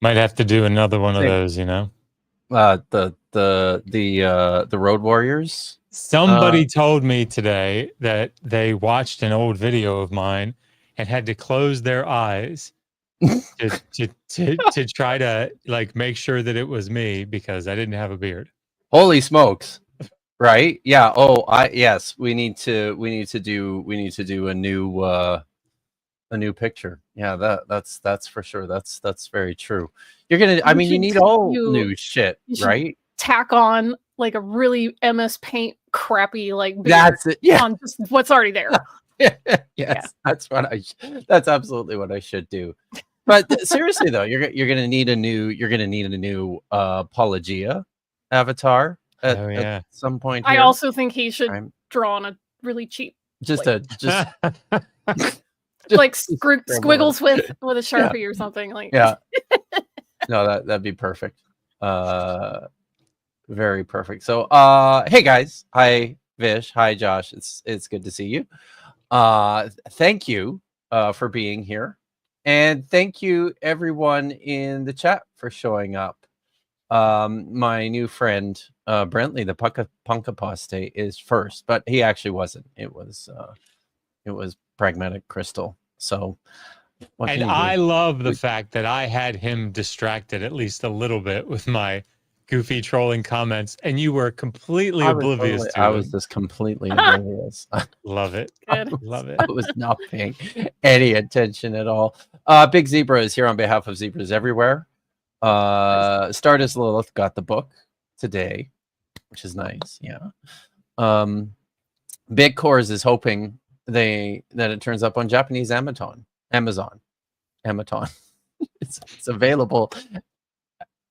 Might have to do another one of those, you know. The Road Warriors. Somebody told me today that they watched an old video of mine and had to close their eyes to try to like make sure that it was me because I didn't have a beard. Holy smokes! Right? Yeah. Oh, yes. We need to do a new picture. Yeah, that's for sure. That's very true. You're gonna. I mean, you need all new shit, right? Tack on like a really MS Paint crappy like beard that's it. Yeah, on just what's already there. Yes, yeah. That's that's absolutely what I should do. But seriously though, you're gonna need a new Apologia avatar at some point. I also think he should draw on a really cheap like squiggles with a Sharpie or something like. Yeah. No, that'd be perfect. Very perfect. So hey guys, hi Vish, hi Josh. It's good to see you. Thank you for being here, and thank you everyone in the chat for showing up. My new friend Brentley, the punk apostate, is first, but he actually wasn't. It was Pragmatic Crystal. So and I love the fact that I had him distracted at least a little bit with my goofy trolling comments, and you were completely oblivious to it. I was just completely oblivious. Love it. Love it. I was not paying any attention at all. Big Zebra is here on behalf of Zebras Everywhere. Stardust Lilith got the book today, which is nice. Yeah. Big Cores is hoping that it turns up on Japanese Amazon. It's available.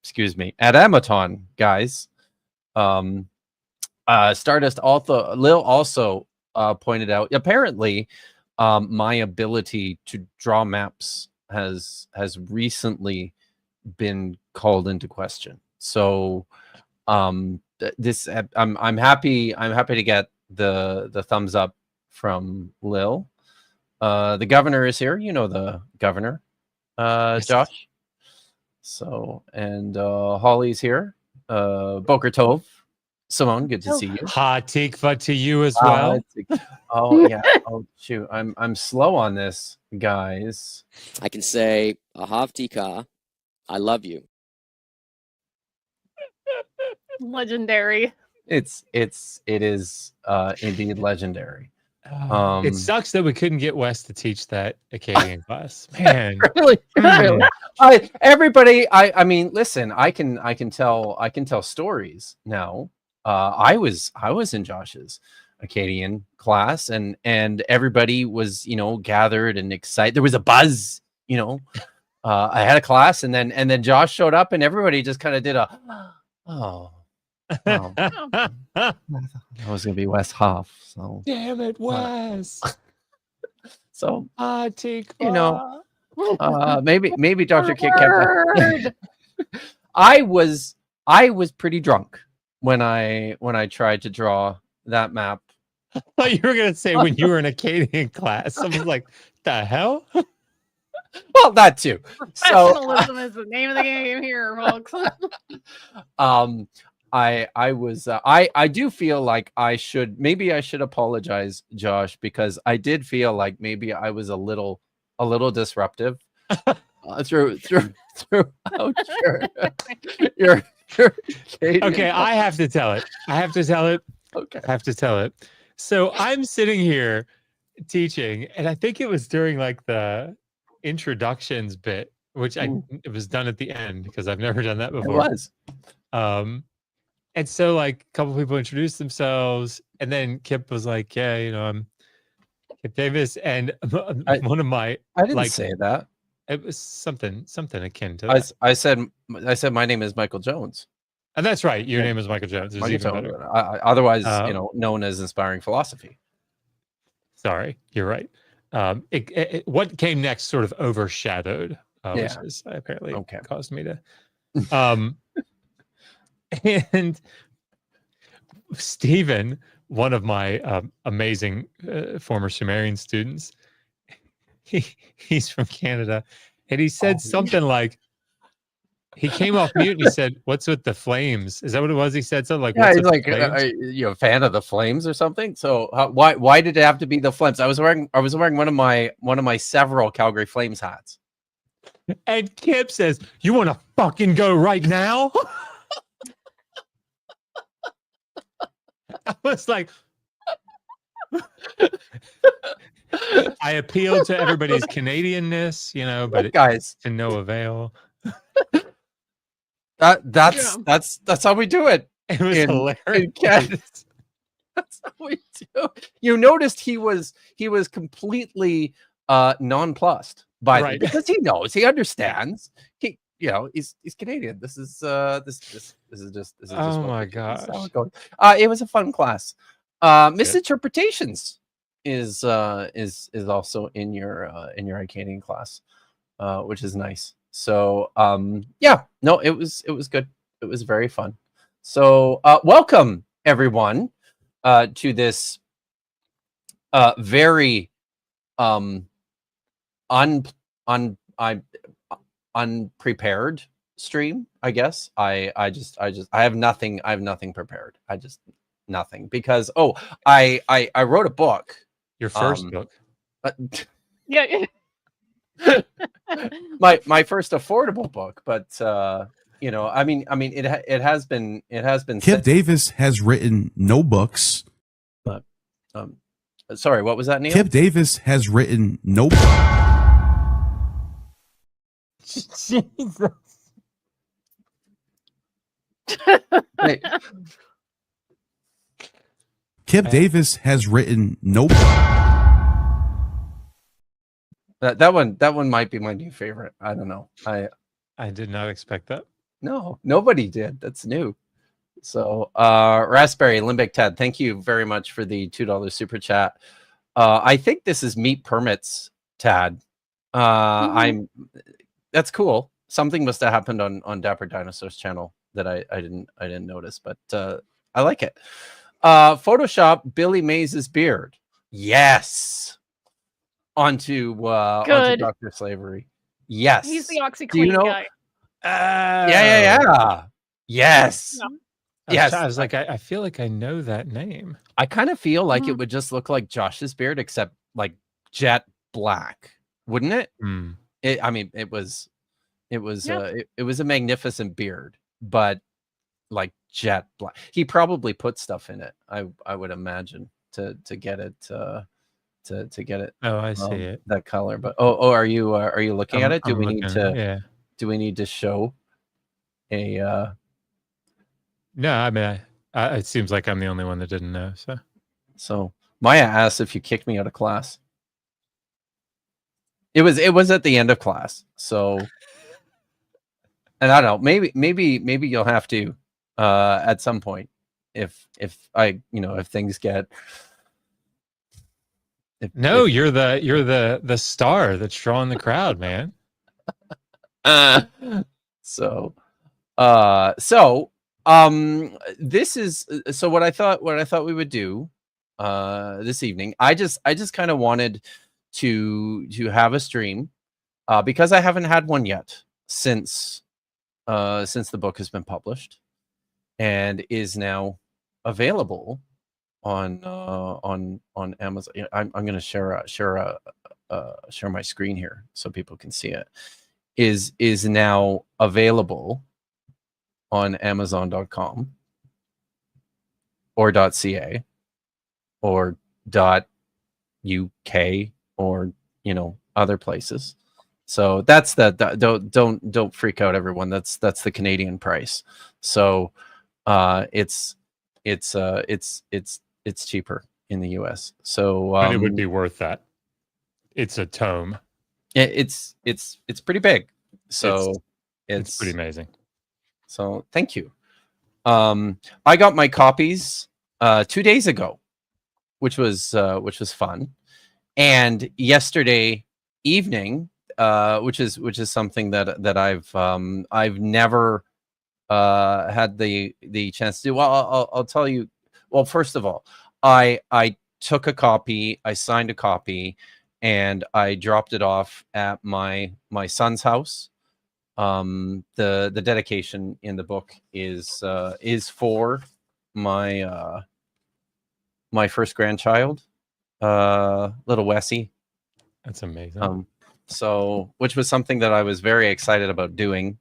Excuse me, at Amazon, guys. Stardust also pointed out apparently my ability to draw maps has recently been called into question. So I'm happy to get the thumbs up from Lil. The governor is here. You know the governor, Josh. So, and Holly's here. Boker Tov. Simone, good to see you. Ha tikva to you as well. Oh yeah. Oh shoot. I'm slow on this, guys. I can say Ahav Tika. I love you. Legendary. It is indeed legendary. It sucks that we couldn't get Wes to teach that Akkadian class. Man, really. Everybody. I mean, listen. I can tell stories now. I was in Josh's Akkadian class, and everybody was gathered and excited. There was a buzz. I had a class, and then Josh showed up, and everybody just kind of did a oh. That was gonna be Wes Hoff. So damn it, Wes. So take maybe Dr. Kid kept. I was pretty drunk when I tried to draw that map. I thought you were gonna say when you were in Akkadian class. I was like, the hell? Well, that too. Professionalism is the name of the game here, folks. I was I do feel like I should apologize, Josh, because I did feel like maybe I was a little disruptive throughout your okay, I have to tell it. Okay. I have to tell it. So I'm sitting here teaching, and I think it was during like the introductions bit, which it was done at the end because I've never done that before. It was. And so like a couple people introduced themselves, and then Kip was like, yeah, I'm Kip Davis, and one of my I didn't say that. It was something akin to that. I said my name is Michael Jones. And that's right. Your name is Michael Jones. It was even better. Otherwise, known as Inspiring Philosophy. Sorry, you're right. What came next sort of overshadowed, which is apparently caused me to. And Stephen, one of my amazing former Sumerian students, he's from Canada, and he said something like, He came off mute and he said, "What's with the flames?" Is that what it was? He said something like, Yeah, "What's he's with like, the flames?" you a fan of the Flames or something? So why did it have to be the Flames? I was wearing one of my several Calgary Flames hats. And Kip says, "You want to fucking go right now?" I was like, I appealed to everybody's Canadianness, you know, but Guys, to no avail. that's how we do it. It was In hilarious. Canada. That's how we do. You noticed he was completely nonplussed by Right. because he knows, he understands. He, he's Canadian. This is just Oh what my we do. This is how gosh. it goes. It was a fun class. Misinterpretations is also in your Acadian class, which is nice. So yeah, no, it was good. It was very fun. So welcome everyone to this very unprepared stream, I guess. I have nothing prepared. Nothing, because I wrote a book. Your first book. Yeah. my first affordable book, but I mean it has been Kip Davis has written no books. But sorry, what was that, Neil? Kip Davis has written no Jesus. Hey, Kip Davis has written no that one might be my new favorite. I don't know. I did not expect that. No, nobody did. That's new. So Raspberry Limbic Ted, thank you very much for the $2 super chat. I think this is meat permits, Tad. That's cool. Something must have happened on Dapper Dinosaur's channel that I didn't notice, but I like it. Photoshop Billy Mays' beard. Yes. Onto Dr. Slavery. Yes. He's the OxyClean guy. Yeah. Yes. No. Yes. I was like, I feel like I know that name. I kind of feel like it would just look like Josh's beard, except like jet black, wouldn't it? Mm. I mean, it was a magnificent beard, but like jet black. He probably put stuff in it. I would imagine to get it to get it. Oh, I see it. That color. But are you looking at it? Do we need to show a? No, I mean, it seems like I'm the only one that didn't know. So Maya asked if you kicked me out of class. It was at the end of class. So, and I don't know, maybe you'll have to at some point if things get. You're the star that's drawing the crowd, man. This is what I thought we would do this evening. I just kind of wanted to have a stream because I haven't had one yet since the book has been published and is now available on Amazon. I'm going to share my screen here so people can see it. Is now available on Amazon.com or .ca or .uk or other places. So that's don't freak out, everyone. That's the Canadian price. So it's cheaper in the US. So but it would be worth that. It's a tome. It's pretty big. So it's pretty amazing. So thank you. I got my copies 2 days ago, which was fun. And yesterday evening, which is something that I've never had the chance to do. Well, I'll tell you. Well, first of all, I took a copy, I signed a copy, and I dropped it off at my son's house the dedication in the book is for my my first grandchild, little Wessie. That's amazing. So which was something that I was very excited about doing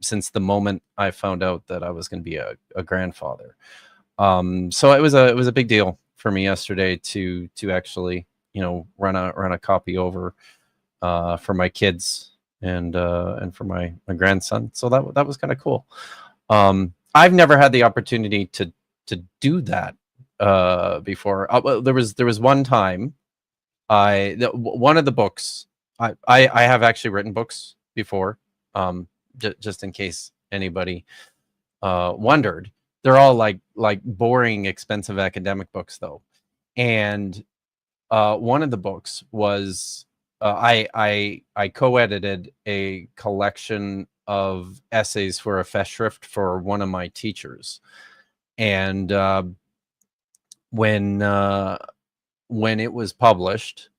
since the moment I found out that I was going to be a grandfather. So it was a big deal for me yesterday to actually, you know, run a copy over for my kids and for my grandson. So that was kind of cool. I've never had the opportunity to do that before. Well, there was one time one of the books I have actually written books before, just in case anybody wondered. They're all like boring, expensive academic books though. And one of the books was I co-edited a collection of essays for a Festschrift for one of my teachers. And when it was published,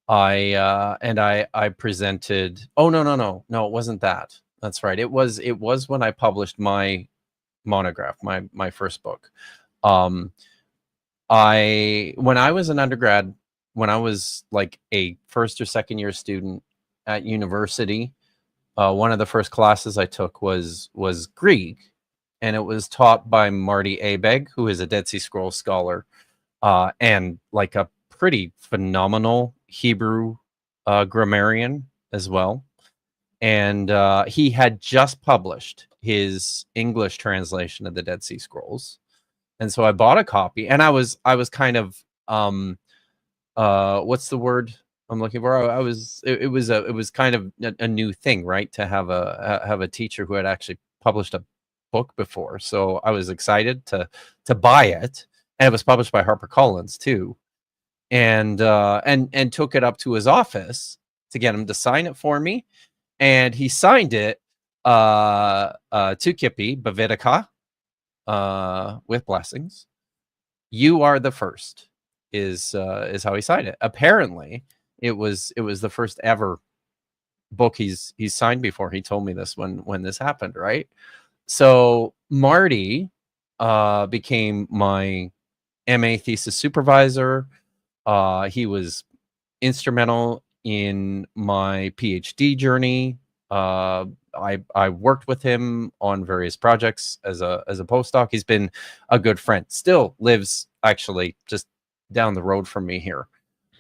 I presented. Oh no, it wasn't that. That's right. It was when I published my monograph, my first book. When I was an undergrad, when I was like a first or second year student at university, one of the first classes I took was Greek, and it was taught by Marty Abegg, who is a Dead Sea Scrolls scholar, and like a pretty phenomenal Hebrew grammarian as well. And he had just published his English translation of the Dead Sea Scrolls, and so I bought a copy. And I was kind of what's the word I'm looking for? It was kind of a new thing, right? To have a teacher who had actually published a book before. So I was excited to buy it, and it was published by HarperCollins too. And took it up to his office to get him to sign it for me. And he signed it to Kippy Bavidika, with blessings. You are the first is how he signed it. Apparently it was the first ever book he's signed before. He told me this when this happened, right? So Marty became my MA thesis supervisor. He was instrumental in my PhD journey. I worked with him on various projects as a postdoc. He's been a good friend. Still lives actually just down the road from me here,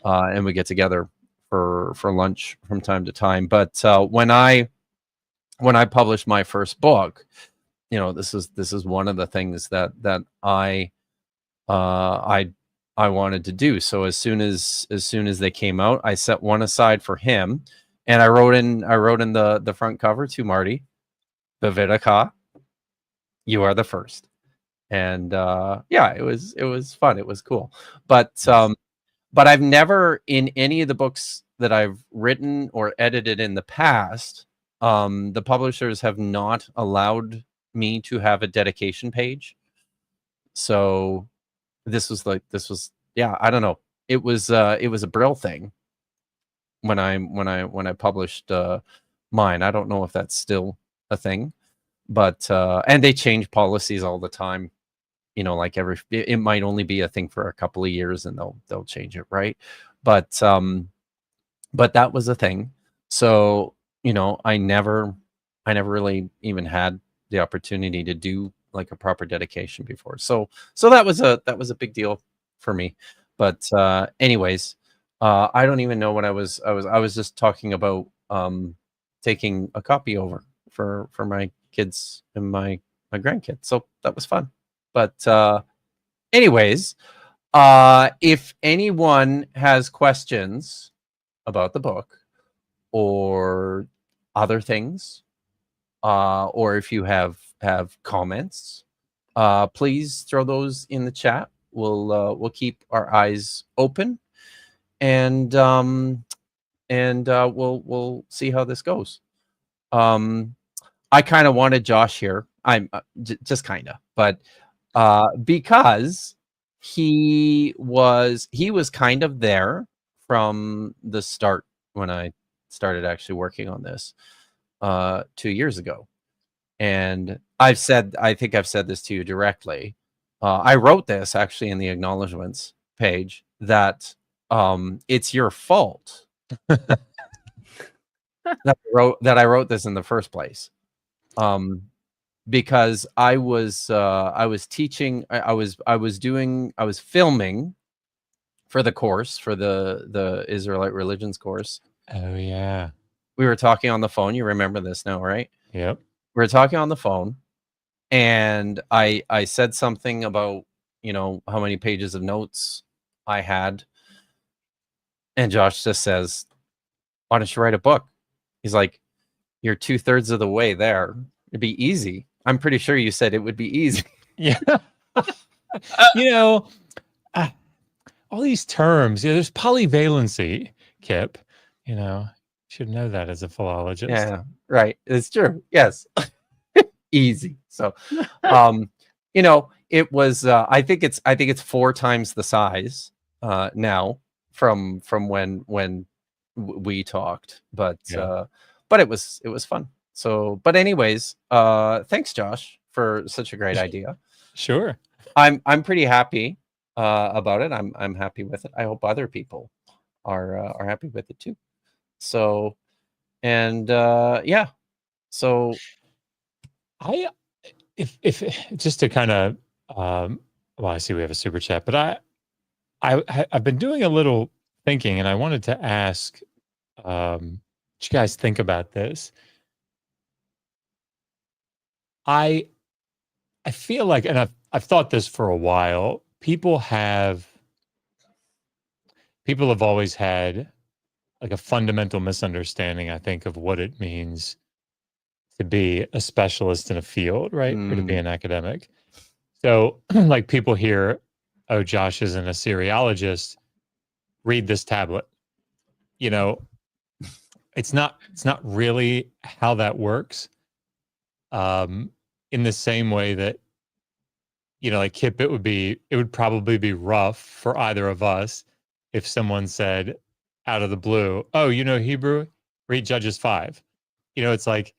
and we get together for lunch from time to time. But when I published my first book, you know, this is one of the things that I wanted to do. So as soon as they came out, I set one aside for him, and I wrote in the front cover to Marty, Bavidika, you are the first. And yeah, it was fun. It was cool. But I've never, in any of the books that I've written or edited in the past, the publishers have not allowed me to have a dedication page. So this was yeah, I don't know. It was a Brill thing when I published mine. I don't know if that's still a thing, but and they change policies all the time. You know, like it might only be a thing for a couple of years, and they'll change it, right? But that was a thing. So, you know, I never really even had the opportunity to do like a proper dedication before. So that was a big deal for me. But anyways, I don't even know what I was just talking about taking a copy over for my kids and my grandkids. So that was fun. But anyways, if anyone has questions about the book or other things, or if you have comments, please throw those in the chat. We'll keep our eyes open, and we'll see how this goes. I kind of wanted Josh here. I'm just kind of, but because he was kind of there from the start when I started actually working on this. 2 years ago. And I think I've said this to you directly. I wrote this actually in the acknowledgements page that it's your fault that I wrote this in the first place. Because I was teaching, I was filming for the course, for the Israelite Religions course. Oh yeah. We were talking on the phone. You remember this now, right? Yep. We were talking on the phone, and I said something about, how many pages of notes I had, and Josh just says, "Why don't you write a book?" He's like, "You're 2/3 of the way there. It'd be easy." I'm pretty sure you said it would be easy. Yeah. All these terms, there's polyvalency, Kip. Should know that as a philologist. Yeah, right. It's true. Yes. Easy. So, it was, I think it's 4 times the size now from when we talked, but it was fun. So, but anyways, thanks, Josh, for such a great idea. Sure. I'm pretty happy about it. I'm happy with it. I hope other people are happy with it too. So, and yeah. So if just to kind of well, I see we have a super chat, but I've been doing a little thinking, and I wanted to ask what you guys think about this. I feel like, and I've thought this for a while, people have always had like a fundamental misunderstanding, I think, of what it means to be a specialist in a field, right? Or to be an academic. So like people hear, oh, Josh isn't a Assyriologist, read this tablet. It's not really how that works. In the same way that, like Kip, it would probably be rough for either of us if someone said out of the blue, oh, Hebrew, read Judges 5. It's like,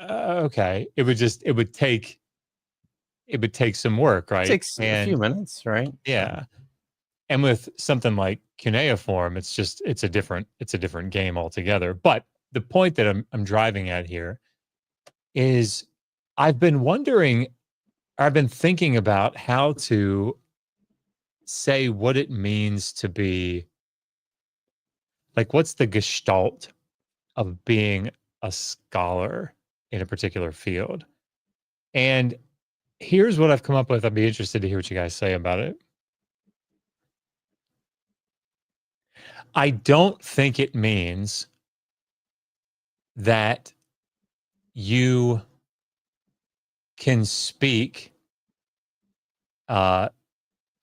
okay, it would take some work, right? It takes a few minutes, right? Yeah. And with something like cuneiform, it's a different game altogether. But the point that I'm driving at here is I've been thinking about how to say what it means to be, like, what's the gestalt of being a scholar in a particular field. And here's what I've come up with. I'd be interested to hear what you guys say about it. I don't think it means that you can speak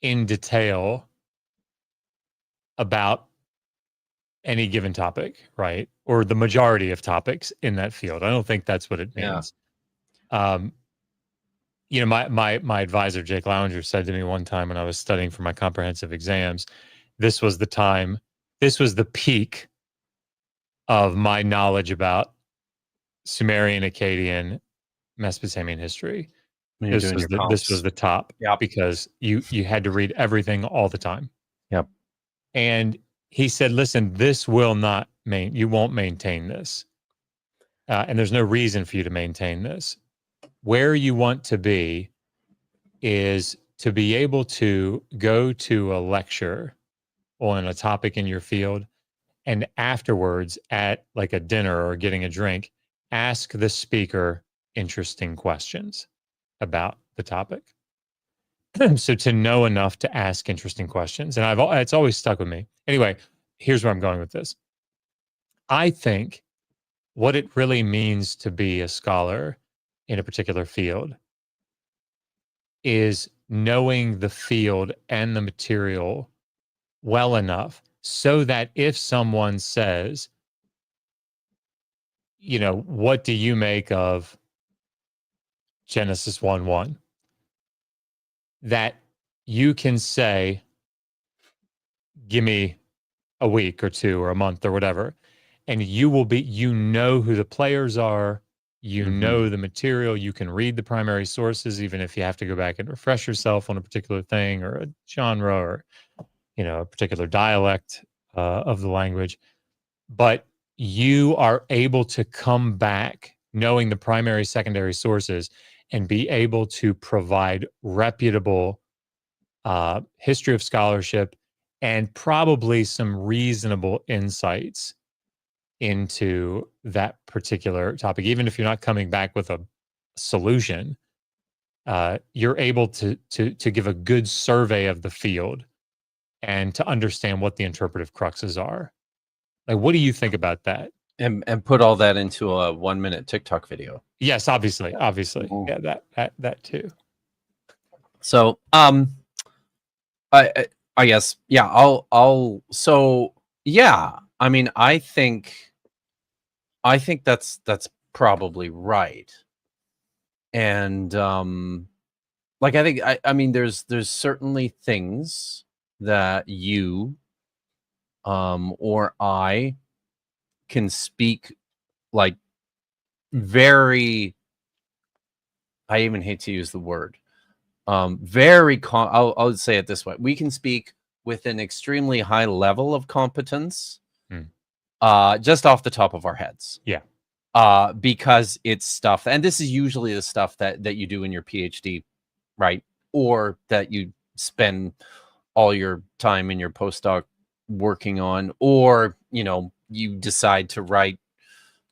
in detail about any given topic, right? Or the majority of topics in that field. I don't think that's what it means. My advisor, Jake Lowinger, said to me one time when I was studying for my comprehensive exams, this was the peak of my knowledge about Sumerian, Akkadian, Mesopotamian history. This was the top, because you had to read everything all the time. Yep. And he said, listen, you won't maintain this. And there's no reason for you to maintain this. Where you want to be is to be able to go to a lecture on a topic in your field, and afterwards at like a dinner or getting a drink, ask the speaker interesting questions about the topic. So to know enough to ask interesting questions. And it's always stuck with me. Anyway, here's where I'm going with this. I think what it really means to be a scholar in a particular field is knowing the field and the material well enough so that if someone says, what do you make of Genesis 1:1? That you can say, give me a week or 2 or a month or whatever. and you will be, you know who the players are, you Mhm. know the material, you can read the primary sources, even if you have to go back and refresh yourself on a particular thing or a genre or, you know, a particular dialect of the language. But you are able to come back knowing the primary, secondary sources and be able to provide reputable history of scholarship and probably some reasonable insights into that particular topic. Even if you're not coming back with a solution, you're able to give a good survey of the field and to understand what the interpretive cruxes are. Like, what do you think about that? And put all that into a 1-minute TikTok video. Yes, obviously, Mhm. yeah, that too. So, I guess, yeah, so yeah, I mean, I think that's probably right. And like, I think, I mean, there's certainly things that you or I can speak like very, I even hate to use the word, I'll say it this way: we can speak with an extremely high level of competence, just off the top of our heads. Yeah. Because it's stuff, and this is usually the stuff that you do in your PhD, right? Or that you spend all your time in your postdoc working on, or, you know, you decide to write a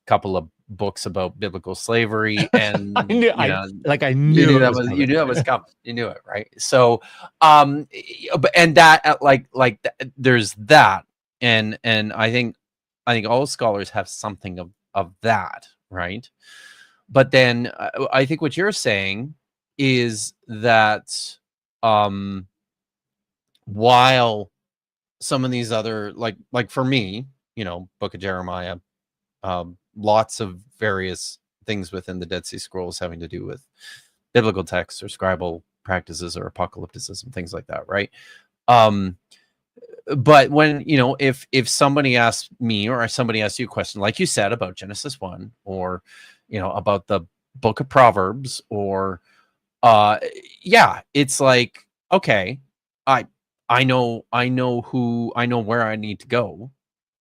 couple of books about biblical slavery, and I knew, I you knew knew it that was was coming. coming. You knew it, right? So, and that, there's that, and I think all scholars have something of that, right? But then I think what you're saying is that, while some of these other, like for me, you know, Book of Jeremiah, lots of various things within the Dead Sea Scrolls having to do with biblical texts or scribal practices or apocalypticism, things like that, right? But when, you know, if somebody asks me, or somebody asks you a question, like you said, about Genesis 1, or, you know, about the Book of Proverbs, or yeah, it's like, okay, I know where I need to go.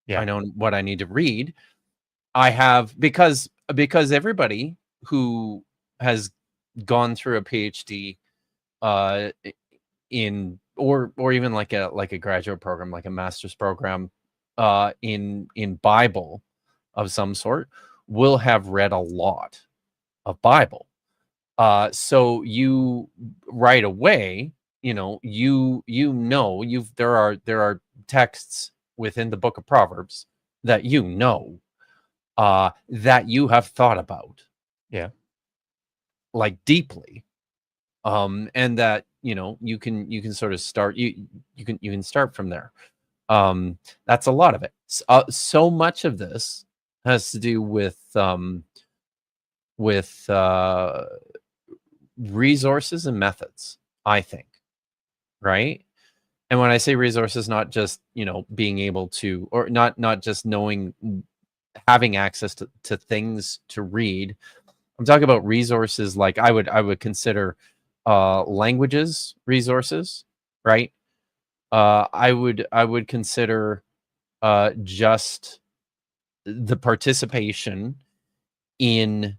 Yeah. I know what I need to read. I have, because everybody who has gone through a PhD in, or even like a graduate program, like a master's program in Bible of some sort, will have read a lot of Bible. So you, right away, you know, there are texts within the Book of Proverbs that you know, that you have thought about, Yeah. like, deeply, and that, you know, you can sort of start, you can start from there. That's a lot of it. So much of this has to do with resources and methods, I think, right? And when I say resources, not just, you know, being able to, or not just knowing, having access to things to read. I'm talking about resources like I would consider languages resources, right? I would consider just the participation in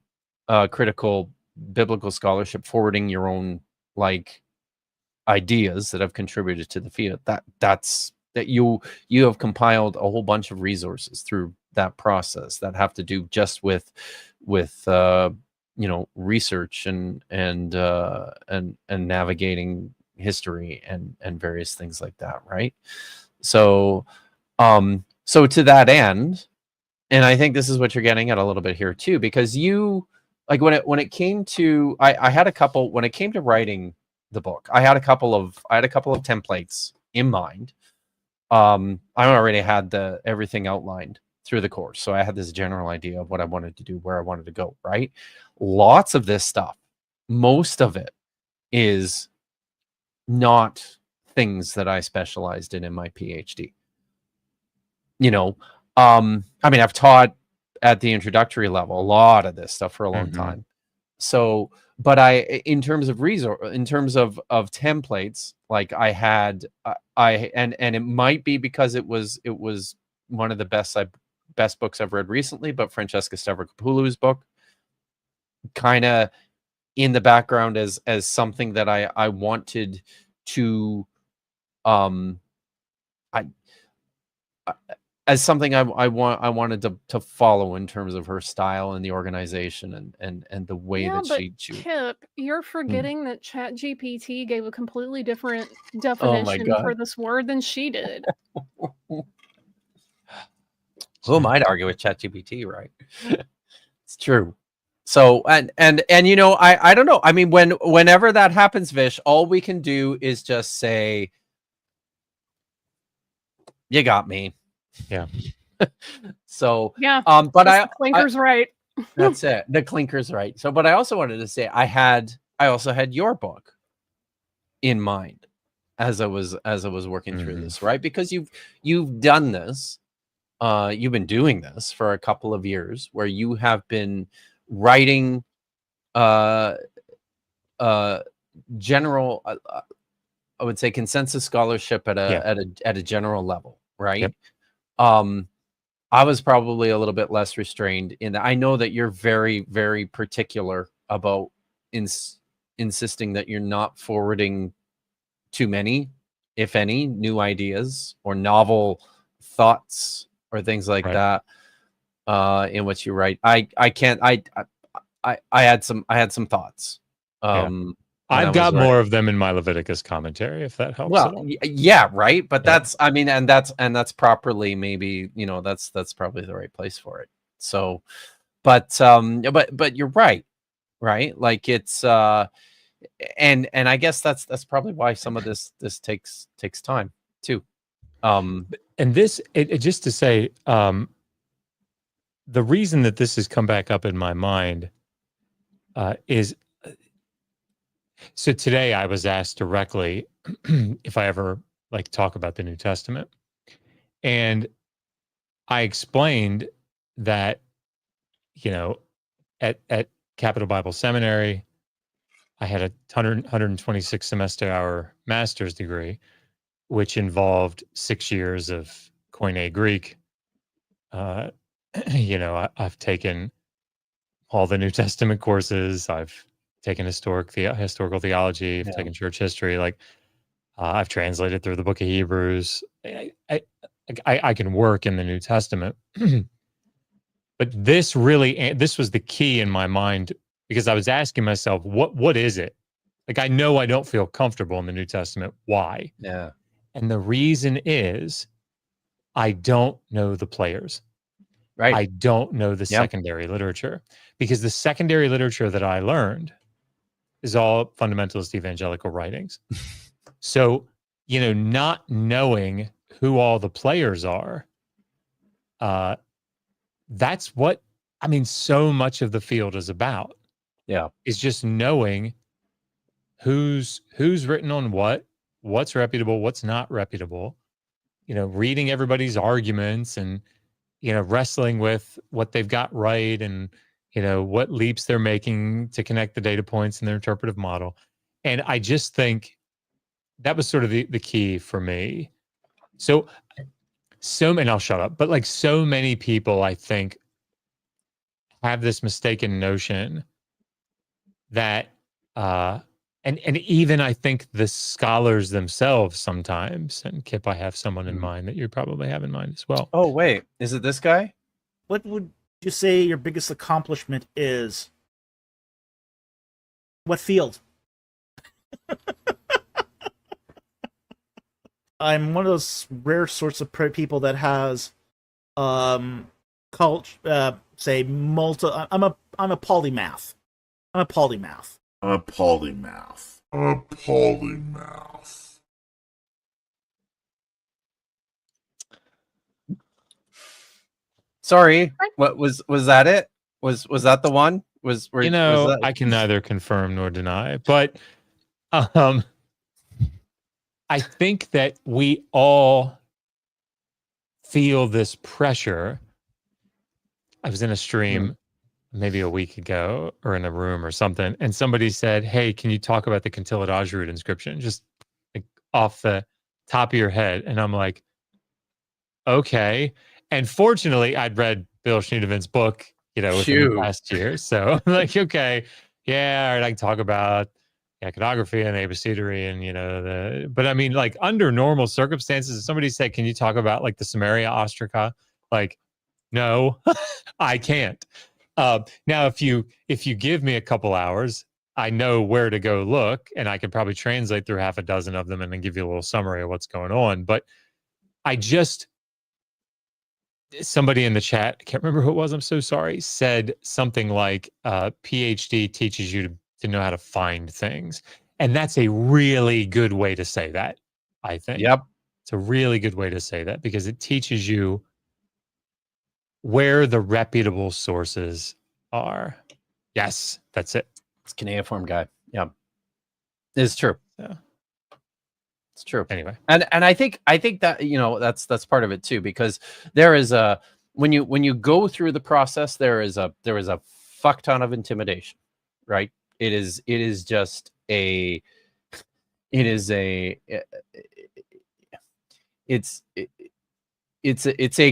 critical biblical scholarship, forwarding your own, like, ideas that have contributed to the field. That's that you have compiled a whole bunch of resources through that process that have to do just with you know, research and navigating history and various things like that, right? So so to that end, and I think this is what you're getting at a little bit here too, because you, like, when it came to, I had a couple, when it came to writing the book, I had a couple of templates in mind. I already had everything outlined through the course, so I had this general idea of what I wanted to do, where I wanted to go, right? Lots of this stuff, most of it, is not things that I specialized in my PhD. You know, I mean, I've taught at the introductory level a lot of this stuff for a long time. So, but in terms of templates, like I had, and it might be because it was one of the best books I've read recently, but Francesca Stavrakopoulou's book, kind of in the background as something that I wanted to, as something I wanted to follow in terms of her style and the organization and the way that she Kip, you're forgetting that ChatGPT gave a completely different Oh my definition God. for this word than she did. Who am I to argue with ChatGPT, right? It's true. So and you know, I don't know. I mean, whenever that happens, Vish, all we can do is just say, you got me. Yeah. So Yeah. but the clinker's right. That's it. The clinker's right. So, but I also wanted to say I also had your book in mind as I was working through this, right? Because you've done this, you've been doing this for a couple of years, where you have been writing general, I would say consensus scholarship at a general level, right? Yep. I was probably a little bit less restrained in that. I know that you're very, very particular about insisting that you're not forwarding too many, if any, new ideas or novel thoughts or things like that in what you write. I had some thoughts. I've got more of them in my Leviticus commentary, if that helps. Well, yeah, right. But that's, I mean, and that's properly, maybe, you know, that's probably the right place for it. So, but you're right. Like it's, and I guess that's probably why some of this takes time too. And this, just to say, the reason that this has come back up in my mind is, so today I was asked directly if I ever like talk about the New Testament. And I explained that, you know, at Capital Bible Seminary, I had a 126 semester hour master's degree, which involved 6 years of Koine Greek. You know, I've taken all the New Testament courses. I've taken historical theology. I've taken church history. Like I've translated through the book of Hebrews. I can work in the New Testament. But this was the key in my mind, because I was asking myself, what is it? Like, I know I don't feel comfortable in the New Testament. Why? Yeah. And the reason is I don't know the players. Right. I don't know the secondary literature, because the secondary literature that I learned is all fundamentalist evangelical writings. So, you know, not knowing who all the players are, that's what, I mean, so much of the field is about. Yeah. Is just knowing who's written on what's reputable, what's not reputable, you know, reading everybody's arguments and, you know, wrestling with what they've got right and, you know, what leaps they're making to connect the data points in their interpretive model. And I just think that was sort of the key for me. So, and I'll shut up, but like so many people, I think, have this mistaken notion that, and even I think the scholars themselves sometimes, and Kip, I have someone in mind that you probably have in mind as well. Oh, wait, is it this guy? What would you say your biggest accomplishment is? What field? I'm one of those rare sorts of people that has, say multi. I'm a polymath. I'm a polymath. Sorry, what was that? It was that the one? You know, I can neither confirm nor deny, but I think that we all feel this pressure. I was in a stream maybe a week ago or in a room or something, and somebody said, "Hey, can you talk about the Cantilidage root inscription just like off the top of your head?" And I'm like, okay. And fortunately, I'd read Bill Schneidemann's book, within the past year. So I'm like, okay, yeah, all right, I can talk about iconography and abecedary and, but I mean, like under normal circumstances, if somebody said, can you talk about like the Samaria ostraca? Like, no, I can't. Now, if you give me a couple hours, I know where to go look, and I could probably translate through half a dozen of them and then give you a little summary of what's going on. But somebody in the chat, I can't remember who it was, I'm so sorry, said something like PhD teaches you to know how to find things. And that's a really good way to say that, I think. Yep. It's a really good way to say that because it teaches you where the reputable sources are. Yes, that's it. It's cuneiform guy. Yeah. It's true. Yeah. It's true. Anyway. And I think that, that's part of it too, because there is a, when you go through the process, there is a fuck ton of intimidation, right? It's a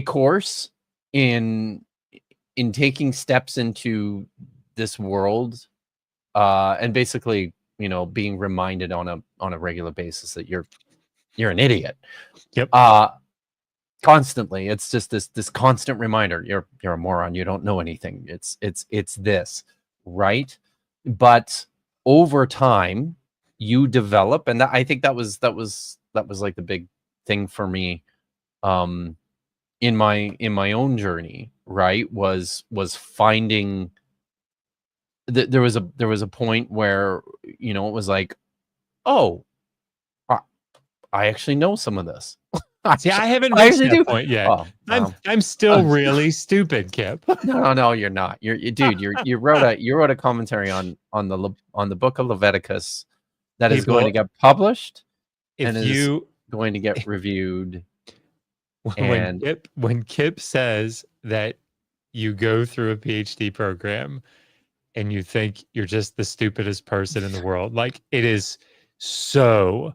course in taking steps into this world, and basically, being reminded on a regular basis that you're an idiot. Yep. Constantly. It's just this constant reminder. You're a moron. You don't know anything. It's this, right? But over time, you develop, and I think that was like the big thing for me, in my own journey, right? Was finding. There was a point where it was like, oh, I actually know some of this. See, I haven't reached that point yet. Oh, I'm still really stupid, Kip. No, you're not. Dude. You wrote a commentary on the book of Leviticus that is going to get published and is going to get reviewed. When Kip says that you go through a PhD program and you think you're just the stupidest person in the world, like it is so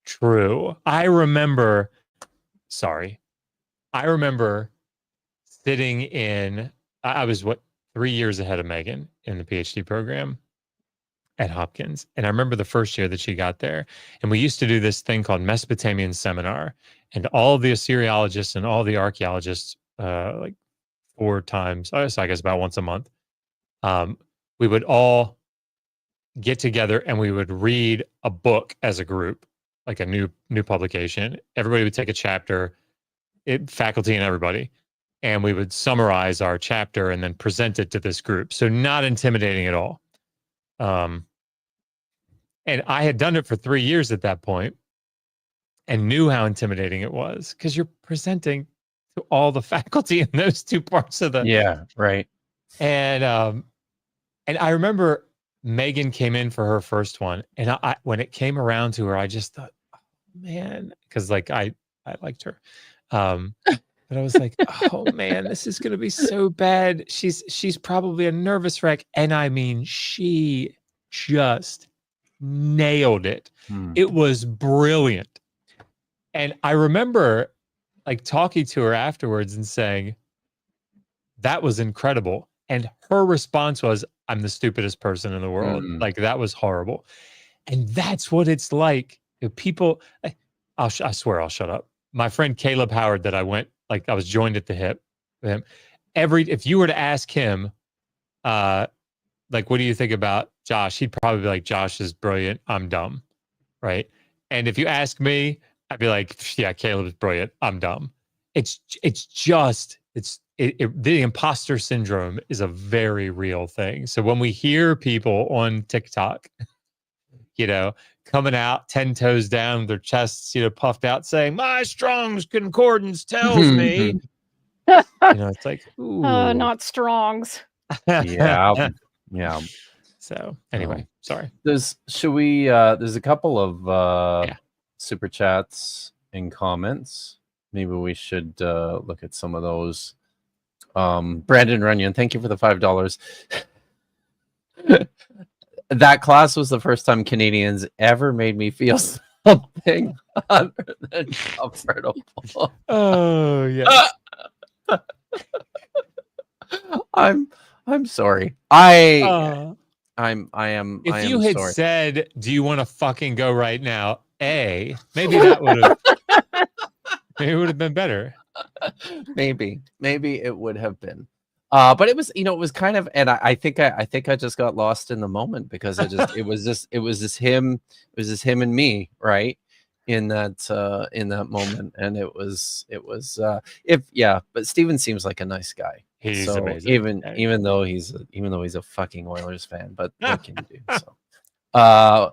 true. I remember sitting in, I was 3 years ahead of Megan in the PhD program at Hopkins. And I remember the first year that she got there, and we used to do this thing called Mesopotamian Seminar, and all the Assyriologists and all the archaeologists, like 4 times, so I guess about once a month, we would all get together and we would read a book as a group, like a new publication. Everybody would take a chapter, faculty and everybody, and we would summarize our chapter and then present it to this group. So not intimidating at all. And I had done it for 3 years at that point and knew how intimidating it was because you're presenting to all the faculty in those 2 parts of the. Yeah, right. And I remember Megan came in for her first one, and I when it came around to her, I just thought, oh, man, because like I liked her, but I was like, oh man, this is gonna be so bad. She's probably a nervous wreck, and I mean, she just nailed it. It was brilliant, and I remember like talking to her afterwards and saying, that was incredible. And her response was, I'm the stupidest person in the world. Like, that was horrible. And that's what it's like. People, I swear I'll shut up. My friend Caleb Howard that I was joined at the hip with him. If you were to ask him, like, what do you think about Josh? He'd probably be like, Josh is brilliant. I'm dumb. Right. And if you ask me, I'd be like, yeah, Caleb is brilliant. I'm dumb. The imposter syndrome is a very real thing. So when we hear people on TikTok, coming out 10 toes down, with their chests, puffed out, saying, my Strong's Concordance tells me, it's like, ooh. Not Strong's. Yeah. So anyway, sorry. There's a couple of super chats and comments. maybe we should look at some of those. Brandon Runyon, thank you for the $5. That class was the first time Canadians ever made me feel something other than comfortable. Oh yeah. I'm sorry. I am If you am had sorry. said, "Do you want to fucking go right now?" Maybe that would have maybe it would have been better. Maybe it would have been. But it was, it was kind of, and I think I just got lost in the moment because it was just him and me, right? In that moment. And it was but Steven seems like a nice guy. He's So amazing. even though he's a fucking Oilers fan, but what can you do? So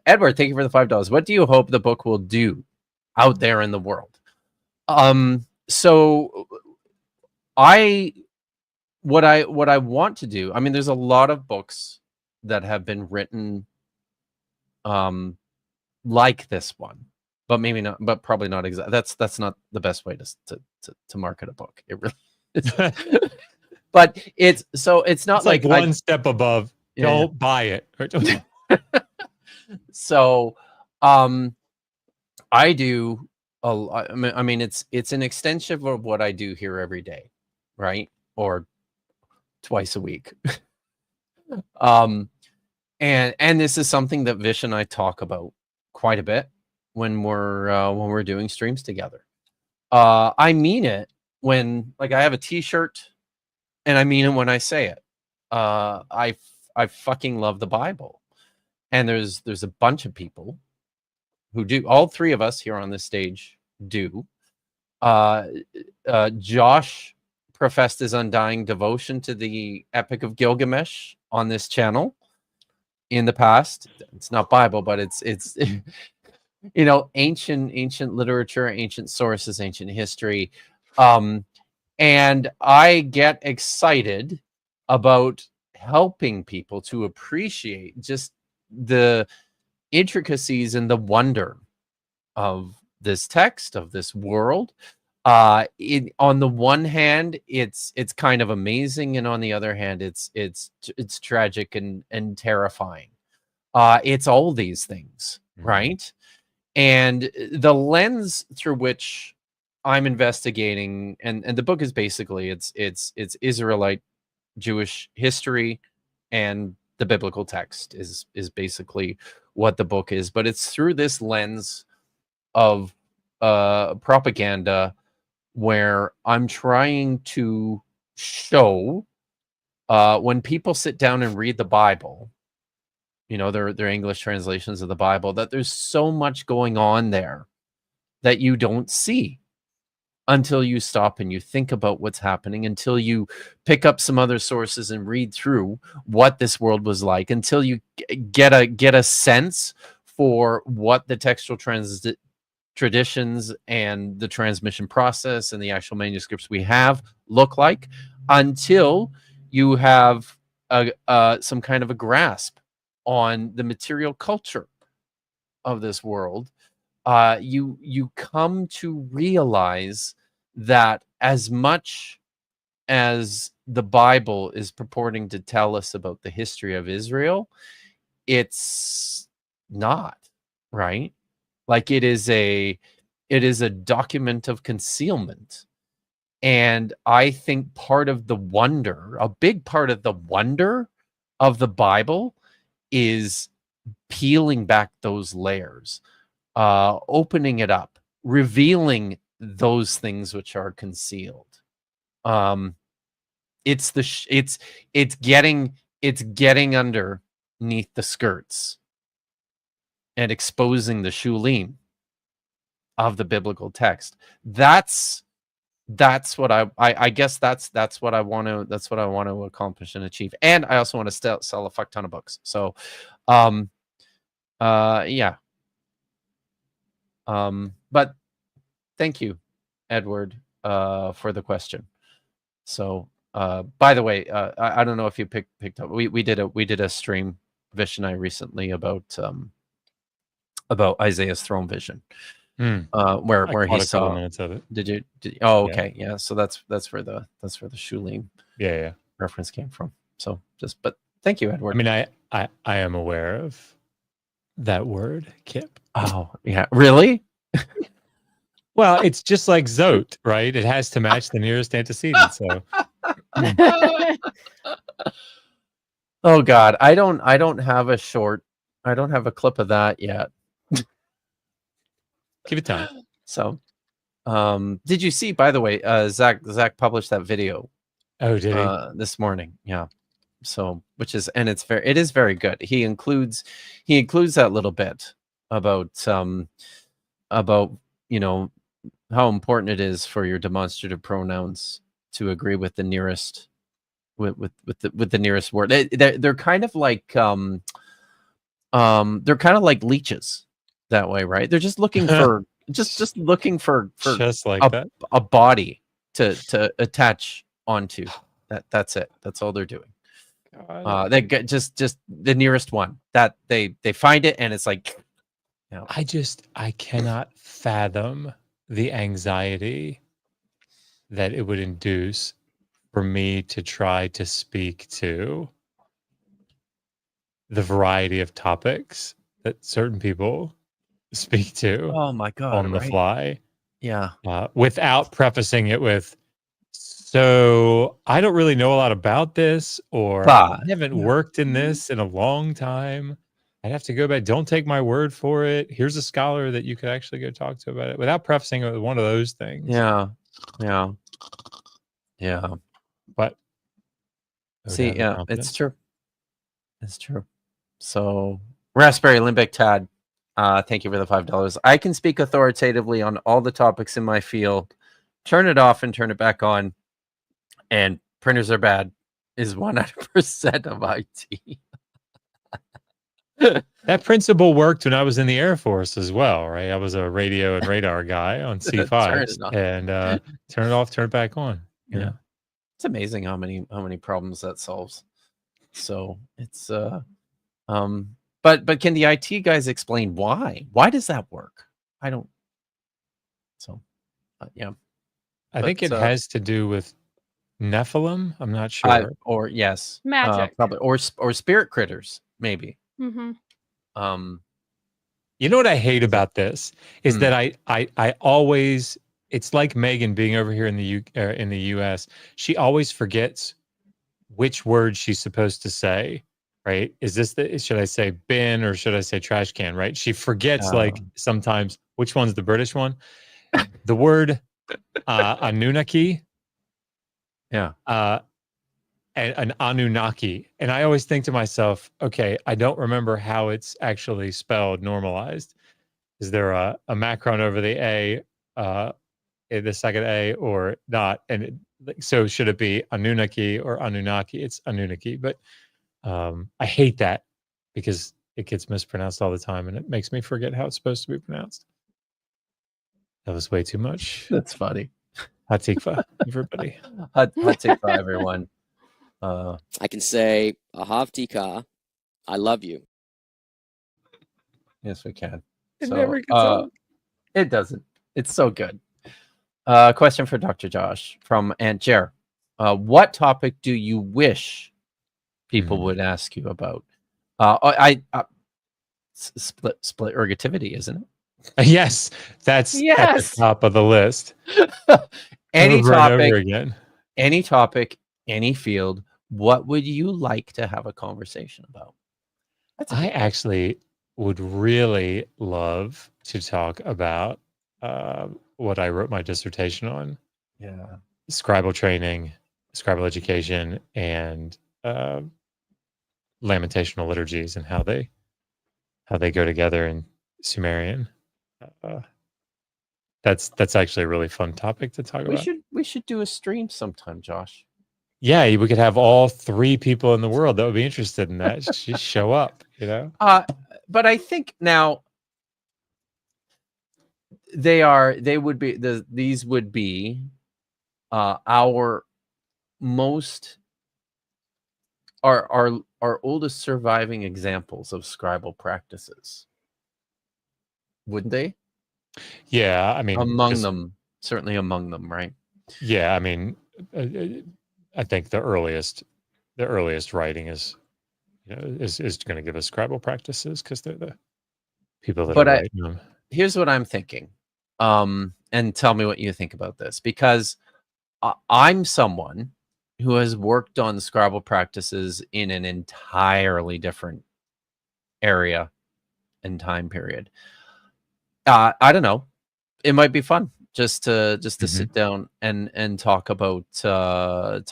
Edward, thank you for the $5. What do you hope the book will do out there in the world? So what I want to do, I mean, there's a lot of books that have been written like this one, but maybe not, but probably not exactly. That's not the best way to market a book. It really is. But it's not like one step above. Yeah. Don't buy it. Or don't. So I do I mean it's an extension of what I do here every day, right? Or twice a week. And this is something that Vish and I talk about quite a bit when we're doing streams together. I mean it when, like, I have a t-shirt, and I mean it when I say it. I fucking love the Bible. And there's a bunch of people who do. All three of us here on this stage do. Josh professed his undying devotion to the Epic of Gilgamesh on this channel in the past. It's not Bible, but it's ancient literature, ancient sources, ancient history. And I get excited about helping people to appreciate just the intricacies and the wonder of this text, of this world. On the one hand, it's kind of amazing, and on the other hand, it's tragic and terrifying. It's all these things, right? And the lens through which I'm investigating, and the book is basically it's Israelite Jewish history, and the biblical text is basically what the book is. But it's through this lens of propaganda, where I'm trying to show when people sit down and read the Bible, their English translations of the Bible, that there's so much going on there that you don't see until you stop and you think about what's happening, until you pick up some other sources and read through what this world was like, until you get a sense for what the textual traditions and the transmission process and the actual manuscripts we have look like, until you have some kind of a grasp on the material culture of this world. You come to realize that as much as the Bible is purporting to tell us about the history of Israel, it's not, right? Like, it is a document of concealment. And I think a big part of the wonder of the Bible is peeling back those layers, opening it up, revealing those things which are concealed. It's getting underneath the skirts and exposing the shulim of the biblical text. That's what I guess that's what I want to accomplish and achieve. And I also want to sell a fuck ton of books. So yeah. But thank you, Edward, for the question. So by the way, I don't know if you picked up, we did a stream, Vish and I, recently about Isaiah's throne vision. where I he caught a couple saw. minutes of it. Did you? Oh, Yeah. okay, yeah. So that's where the Shulim Yeah. reference came from. So but thank you, Edward. I mean, I am aware of that word, Kip. Oh, yeah, really? Well, it's just like Zote, right? It has to match the nearest antecedent. So Oh God, I don't have a clip of that yet. give it time. So, did you see? By the way, Zach published that video. Oh, did he? This morning? Yeah. So, it is very good. He includes that little bit about how important it is for your demonstrative pronouns to agree with the nearest with the nearest word. They're kind of like leeches that way, right? They're just looking for just looking for just like that. a body to attach onto. That's it. That's all they're doing. They get just the nearest one that they find it, and it's like, I cannot fathom the anxiety that it would induce for me to try to speak to the variety of topics that certain people speak to. Oh my God, on the fly. Yeah. Without prefacing it with, so I don't really know a lot about this, or I haven't worked in this in a long time. I'd have to go back. Don't take my word for it. Here's a scholar that you could actually go talk to about it, without prefacing it with one of those things. Yeah. But see, yeah, it's true. It's true. So, Raspberry Limbic Tad, thank you for the $5. I can speak authoritatively on all the topics in my field. Turn it off and turn it back on. And printers are bad is 100% of IT. That principle worked when I was in the Air Force as well, right? I was a radio and radar guy on C5, and turn it off, turn it back on. Yeah, it's amazing how many problems that solves. So it's but can the IT guys explain why? Why does that work? I don't. So yeah, I think it has to do with Nephilim. I'm not sure. Or yes, magic, probably, or spirit critters, maybe. Mm-hmm. You know what I hate about this is that I always, it's like Megan being over here in the US. She always forgets which word she's supposed to say, right? Is this should I say bin or should I say trash can, right? She forgets like sometimes which one's the British one. The word Anunnaki. Yeah. And an Anunnaki. And I always think to myself, okay, I don't remember how it's actually spelled normalized. Is there a macron over the A, the second A, or not? And so should it be Anunnaki or Anunnaki? It's Anunnaki. But I hate that because it gets mispronounced all the time and it makes me forget how it's supposed to be pronounced. That was way too much. That's funny. Hot tikva, everybody. Hot tikva, everyone. I can say, Ahavtika, I love you. Yes, we can. It never gets old. It doesn't. It's so good. Question for Dr. Josh from Aunt Jer. What topic do you wish people would ask you about? Split ergativity, isn't it? Yes, that's at the top of the list. Any over topic, and over again. Any topic, any field. What would you like to have a conversation about? I actually would really love to talk about what I wrote my dissertation on. Yeah, Scribal training, Scribal education, and lamentational liturgies and how they go together in Sumerian. That's actually a really fun topic to talk about. We should do a stream sometime, Josh. Yeah, we could have all 3 people in the world that would be interested in that just show up, you know? But I think now these would be our most our oldest surviving examples of scribal practices. Wouldn't they? Yeah, I mean, among them, certainly among them, right? Yeah, I mean, I think the earliest writing is, is going to give us Scribal practices because they're the people that are But writing them. here's what I'm thinking, and tell me what you think about this, because I'm someone who has worked on Scribal practices in an entirely different area and time period. I don't know. It might be fun just to sit down and talk about some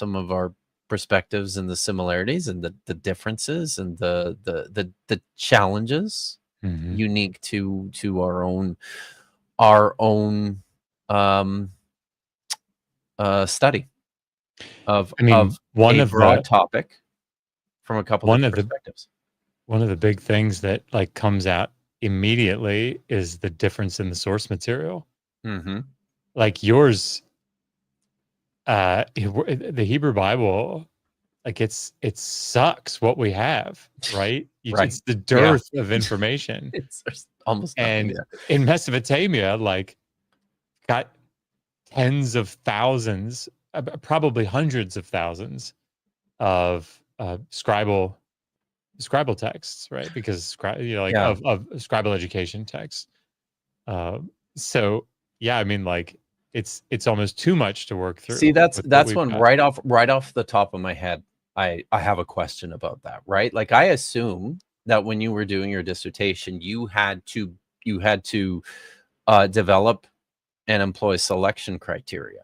of our perspectives and the similarities and the differences and the challenges unique to our own study of one a of broad topic from a couple different perspectives. One of the big things that like comes out immediately is the difference in the source material. Like yours, the Hebrew Bible, like it sucks what we have, right? It's the dearth of information. It's almost nothing. And in Mesopotamia, like got tens of thousands, probably hundreds of thousands of scribal texts, right? Because of scribal education texts. So yeah, I mean, like it's almost too much to work through. See, that's one right off the top of my head. I have a question about that, right? Like I assume that when you were doing your dissertation, you had to develop and employ selection criteria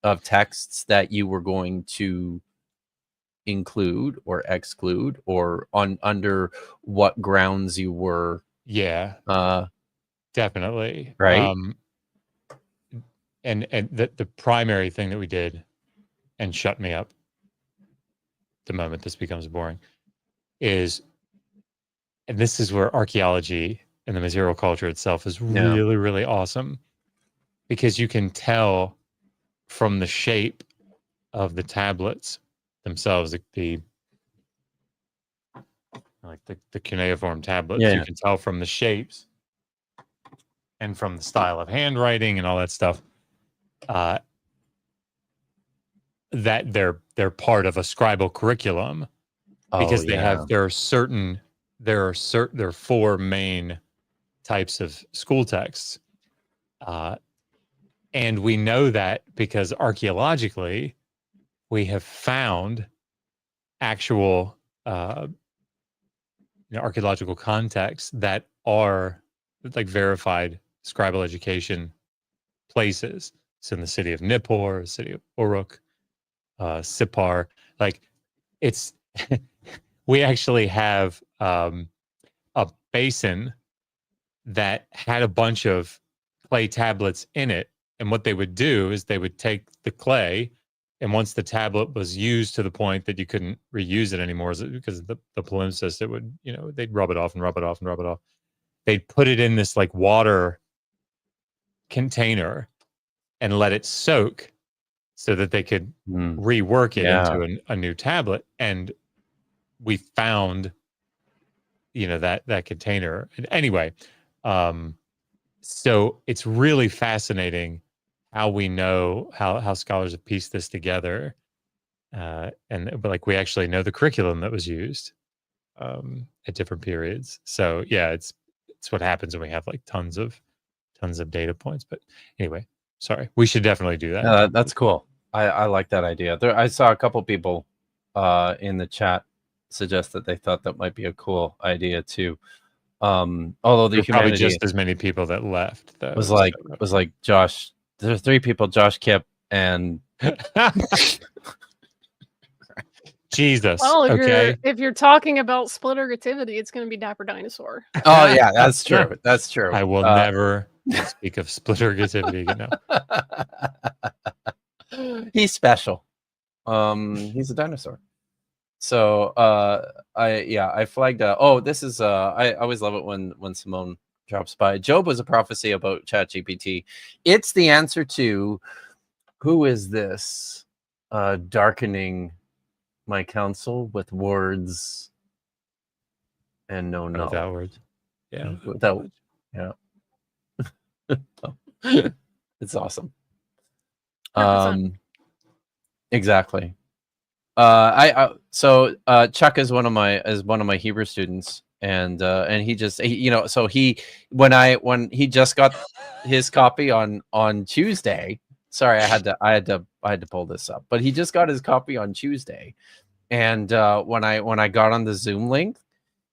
of texts that you were going to include or exclude, or under what grounds you were. Definitely, right. And the primary thing that we did, and shut me up the moment this becomes boring, is, and this is where archaeology and the material culture itself is really, really awesome, because you can tell from the shape of the tablets themselves, the cuneiform tablets, you can tell from the shapes and from the style of handwriting and all that stuff, that they're part of a scribal curriculum, because there are four main types of school texts, and we know that because archaeologically we have found actual archaeological contexts that are like verified scribal education places. So in the city of Nippur, the city of Uruk, Sippar, like it's we actually have a basin that had a bunch of clay tablets in it, and what they would do is they would take the clay, and once the tablet was used to the point that you couldn't reuse it anymore, because of the palimpsest, it would, they'd rub it off and rub it off and rub it off. They'd put it in this like water container and let it soak so that they could rework it into a new tablet. And we found, that container. And anyway, so it's really fascinating how we know how scholars have pieced this together. But like we actually know the curriculum that was used at different periods. So yeah, it's what happens when we have like tons of data points. But anyway, sorry, we should definitely do that. That's cool. I like that idea. I saw a couple people in the chat suggest that they thought that might be a cool idea too. Although the probably just as many people that left, though, was like Josh. There's 3 people: Josh, Kip, and Jesus. Well, if you're talking about split ergativity, it's going to be Dapper Dinosaur. Oh yeah, that's true. That's true. I will never speak of split ergativity again. No. He's special. He's a dinosaur. So I flagged. This is. I always love it when Simone drops by. Job was a prophecy about ChatGPT. It's the answer to who is this darkening my counsel with words and no without words. Yeah. Without, yeah. It's awesome. 100%. Exactly. So Chuck is one of my Hebrew students, and he just so when he just got his copy on Tuesday. Sorry, I had to pull this up, but he just got his copy on Tuesday, and when I got on the Zoom link,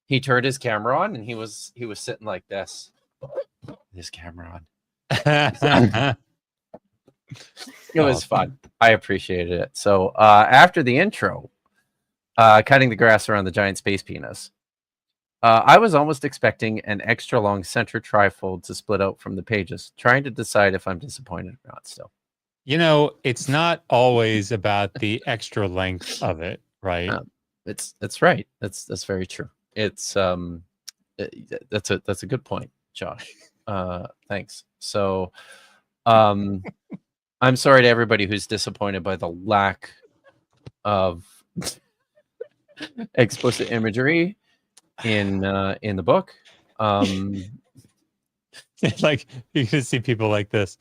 he turned his camera on and he was sitting like this, his camera on. It was fun. I appreciated it. So after the intro, cutting the grass around the giant space penis, I was almost expecting an extra long center trifold to split out from the pages, trying to decide if I'm disappointed or not still. It's not always about the extra length of it, right? It's right. That's very true. It's that's a good point, Josh. Thanks. So I'm sorry to everybody who's disappointed by the lack of explicit imagery in the book. Like you can see people like this.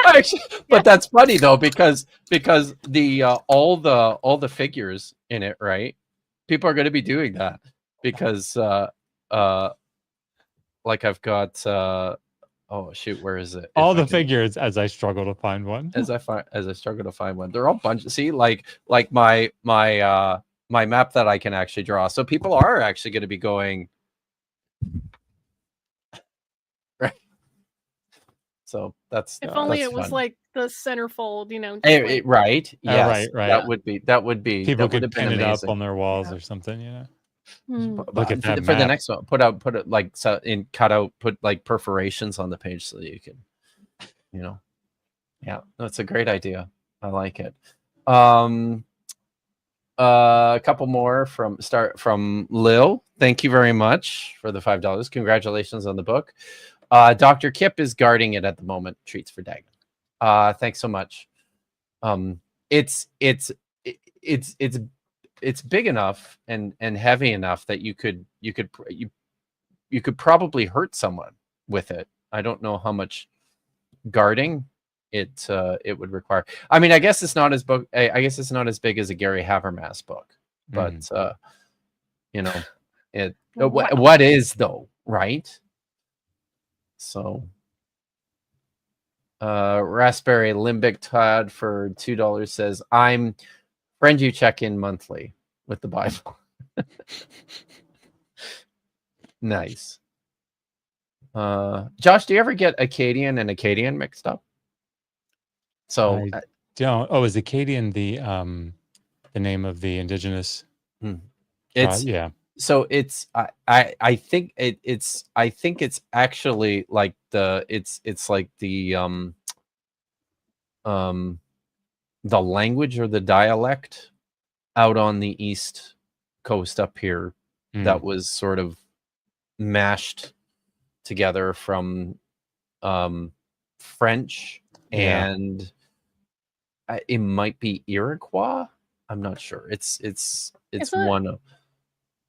Actually, but that's funny though because the all the figures in it, right? People are going to be doing that because like I've got oh shoot, where is it? All the figures as I struggle to find one. As I struggle to find one. They're all bunch. See, like my map that I can actually draw. So people are actually going to be going right. So that's If only that's it was fun. like the centerfold, right. Yes, right. That would be People that could would have been pin it up amazing. on their walls or something, Look at that for the map. next one. Put it like so in cutout. Put like perforations on the page so that you can, yeah, that's a great idea. I like it. A couple more from Lil. Thank you very much for the $5. Congratulations on the book. Dr. Kip is guarding it at the moment. Treats for Dagon. Thanks so much. It's big enough and heavy enough that you could probably hurt someone with it. I don't know how much guarding it would require. I mean, I guess it's not as big as a Gary Habermas book, but what is though, right? So Raspberry Limbic Todd for $2 says, I'm friend you check in monthly with the Bible. Nice. Josh, do you ever get Akkadian and Akkadian mixed up? So I don't. Oh, is Akkadian the name of the indigenous? It's yeah. So it's I think it's actually like it's like the language or the dialect out on the East Coast up here that was sort of mashed together from French and it might be Iroquois. I'm not sure. It's one of.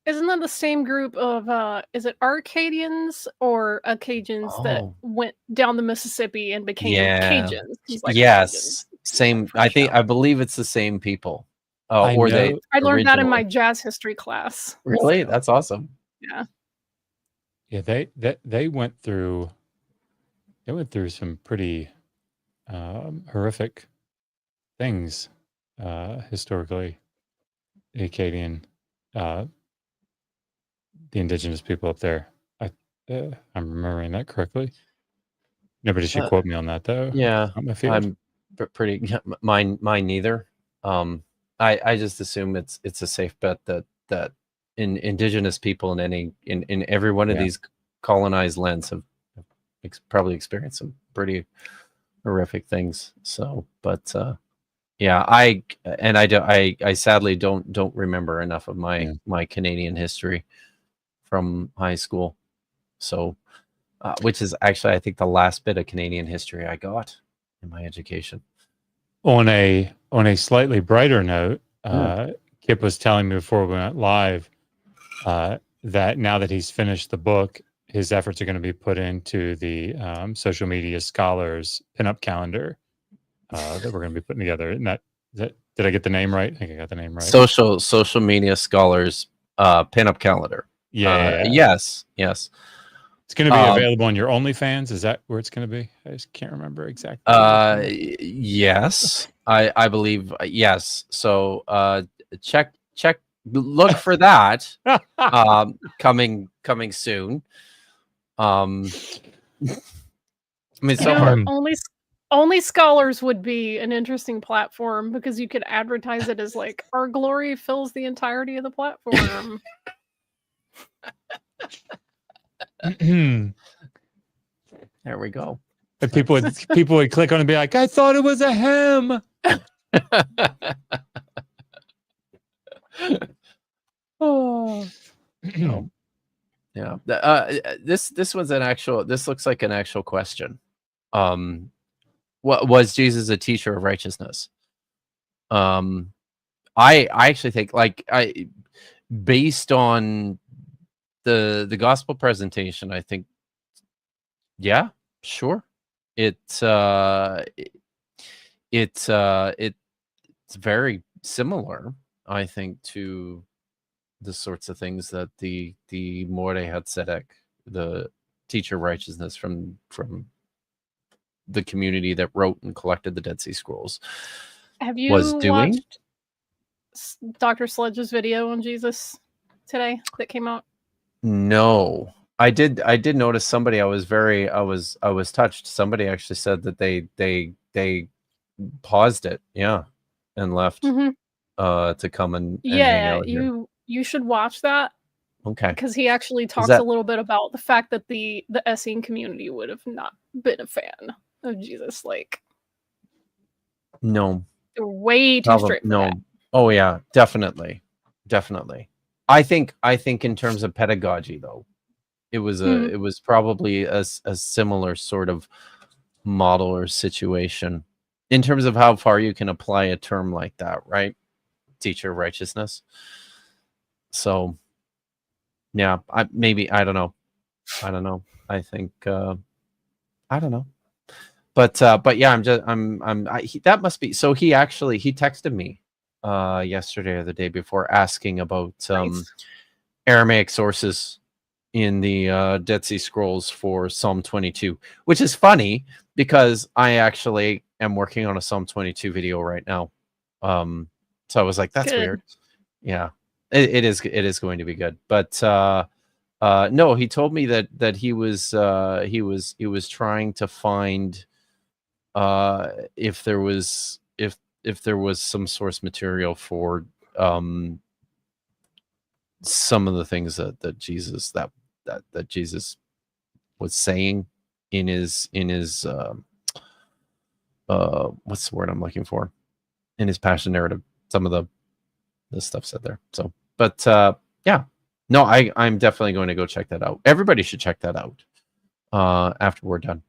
Isn't that the same group of is it Arcadians or Acadians that went down the Mississippi and became Cajuns? Yes, same. I believe it's the same people. I learned that in my jazz history class. Really? So. That's awesome. Yeah. Yeah, they went through some pretty horrific things historically. The Acadian, the indigenous people up there. I'm remembering that correctly. Nobody should quote me on that though. Yeah, I'm pretty. Mine neither. I just assume it's a safe bet that in indigenous people in every one of these colonized lands have probably experienced some pretty horrific things. So, but yeah, I sadly don't remember enough of my Canadian history from high school. So, which is actually I think the last bit of Canadian history I got in my education. On a slightly brighter note, Kip was telling me before we went live that now that he's finished the book, his efforts are going to be put into the social media scholars pinup calendar that we're going to be putting together. And did I get the name right? I think I got the name right. Social media scholars pinup calendar. Yeah. Yes. It's going to be available on your OnlyFans. Is that where it's going to be? I just can't remember exactly. Yes, I believe yes. So check, look for that. Coming soon. I mean, so far only scholars would be an interesting platform because you could advertise it as like our glory fills the entirety of the platform. There we go. And people would click on it and be like, I thought it was a ham. Oh. Yeah. This one's an actual. This looks like an actual question. What was Jesus a teacher of righteousness? I actually think based on the gospel presentation, I think, yeah, sure. It's very similar, I think, to the sorts of things that the Mordei Hatzedek, the teacher of righteousness from the community that wrote and collected the Dead Sea Scrolls, have you was doing. watched Dr. Sledge's video on Jesus today that came out? No, I did notice somebody. I was touched. Somebody actually said that they paused it, yeah, and left to come and hang out here. You should watch that. Okay, because he actually talks a little bit about the fact that the Essene community would have not been a fan of Jesus. Like, no, they're way too strict. No, that. Oh yeah, definitely. I think in terms of pedagogy, though, it was probably a similar sort of model or situation in terms of how far you can apply a term like that, right? Teacher of righteousness. So, yeah, I don't know. I think I don't know. But yeah, that must be. So he texted me yesterday or the day before asking about Aramaic sources in the Dead Sea Scrolls for Psalm 22, which is funny because I actually am working on a Psalm 22 video right now. So I was like, that's weird. Yeah, it is going to be good. But no, he told me that he was trying to find if there was some source material for some of the things that Jesus that Jesus was saying in his what's the word I'm looking for, in his passion narrative, some of the stuff said there. So, but yeah, no, I'm definitely going to go check that out. Everybody should check that out after we're done.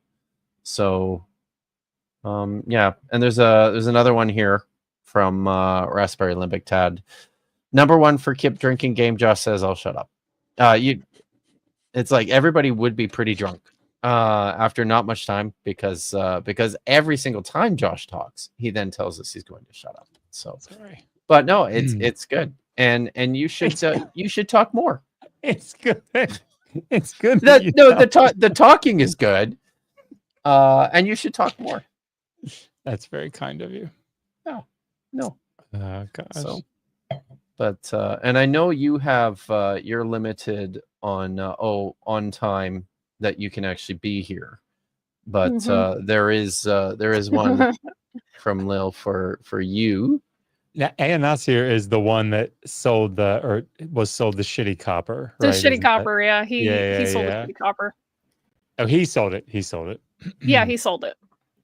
So yeah, and there's another one here from Raspberry Limbic Tad. Number one for keep drinking game, Josh says, I'll shut up. It's like everybody would be pretty drunk after not much time because every single time Josh talks, he then tells us he's going to shut up. So sorry. But no, it's good. And you should talk more. It's good. It's good. The talking is good. And you should talk more. That's very kind of you. No. Gosh. So, but and I know you have you're limited on time that you can actually be here. But there is one from Lil for you. Now, Nasir is the one that sold the shitty copper. The right? shitty copper, yeah. He sold the yeah. shitty copper. Oh, he sold it. Yeah, he sold it.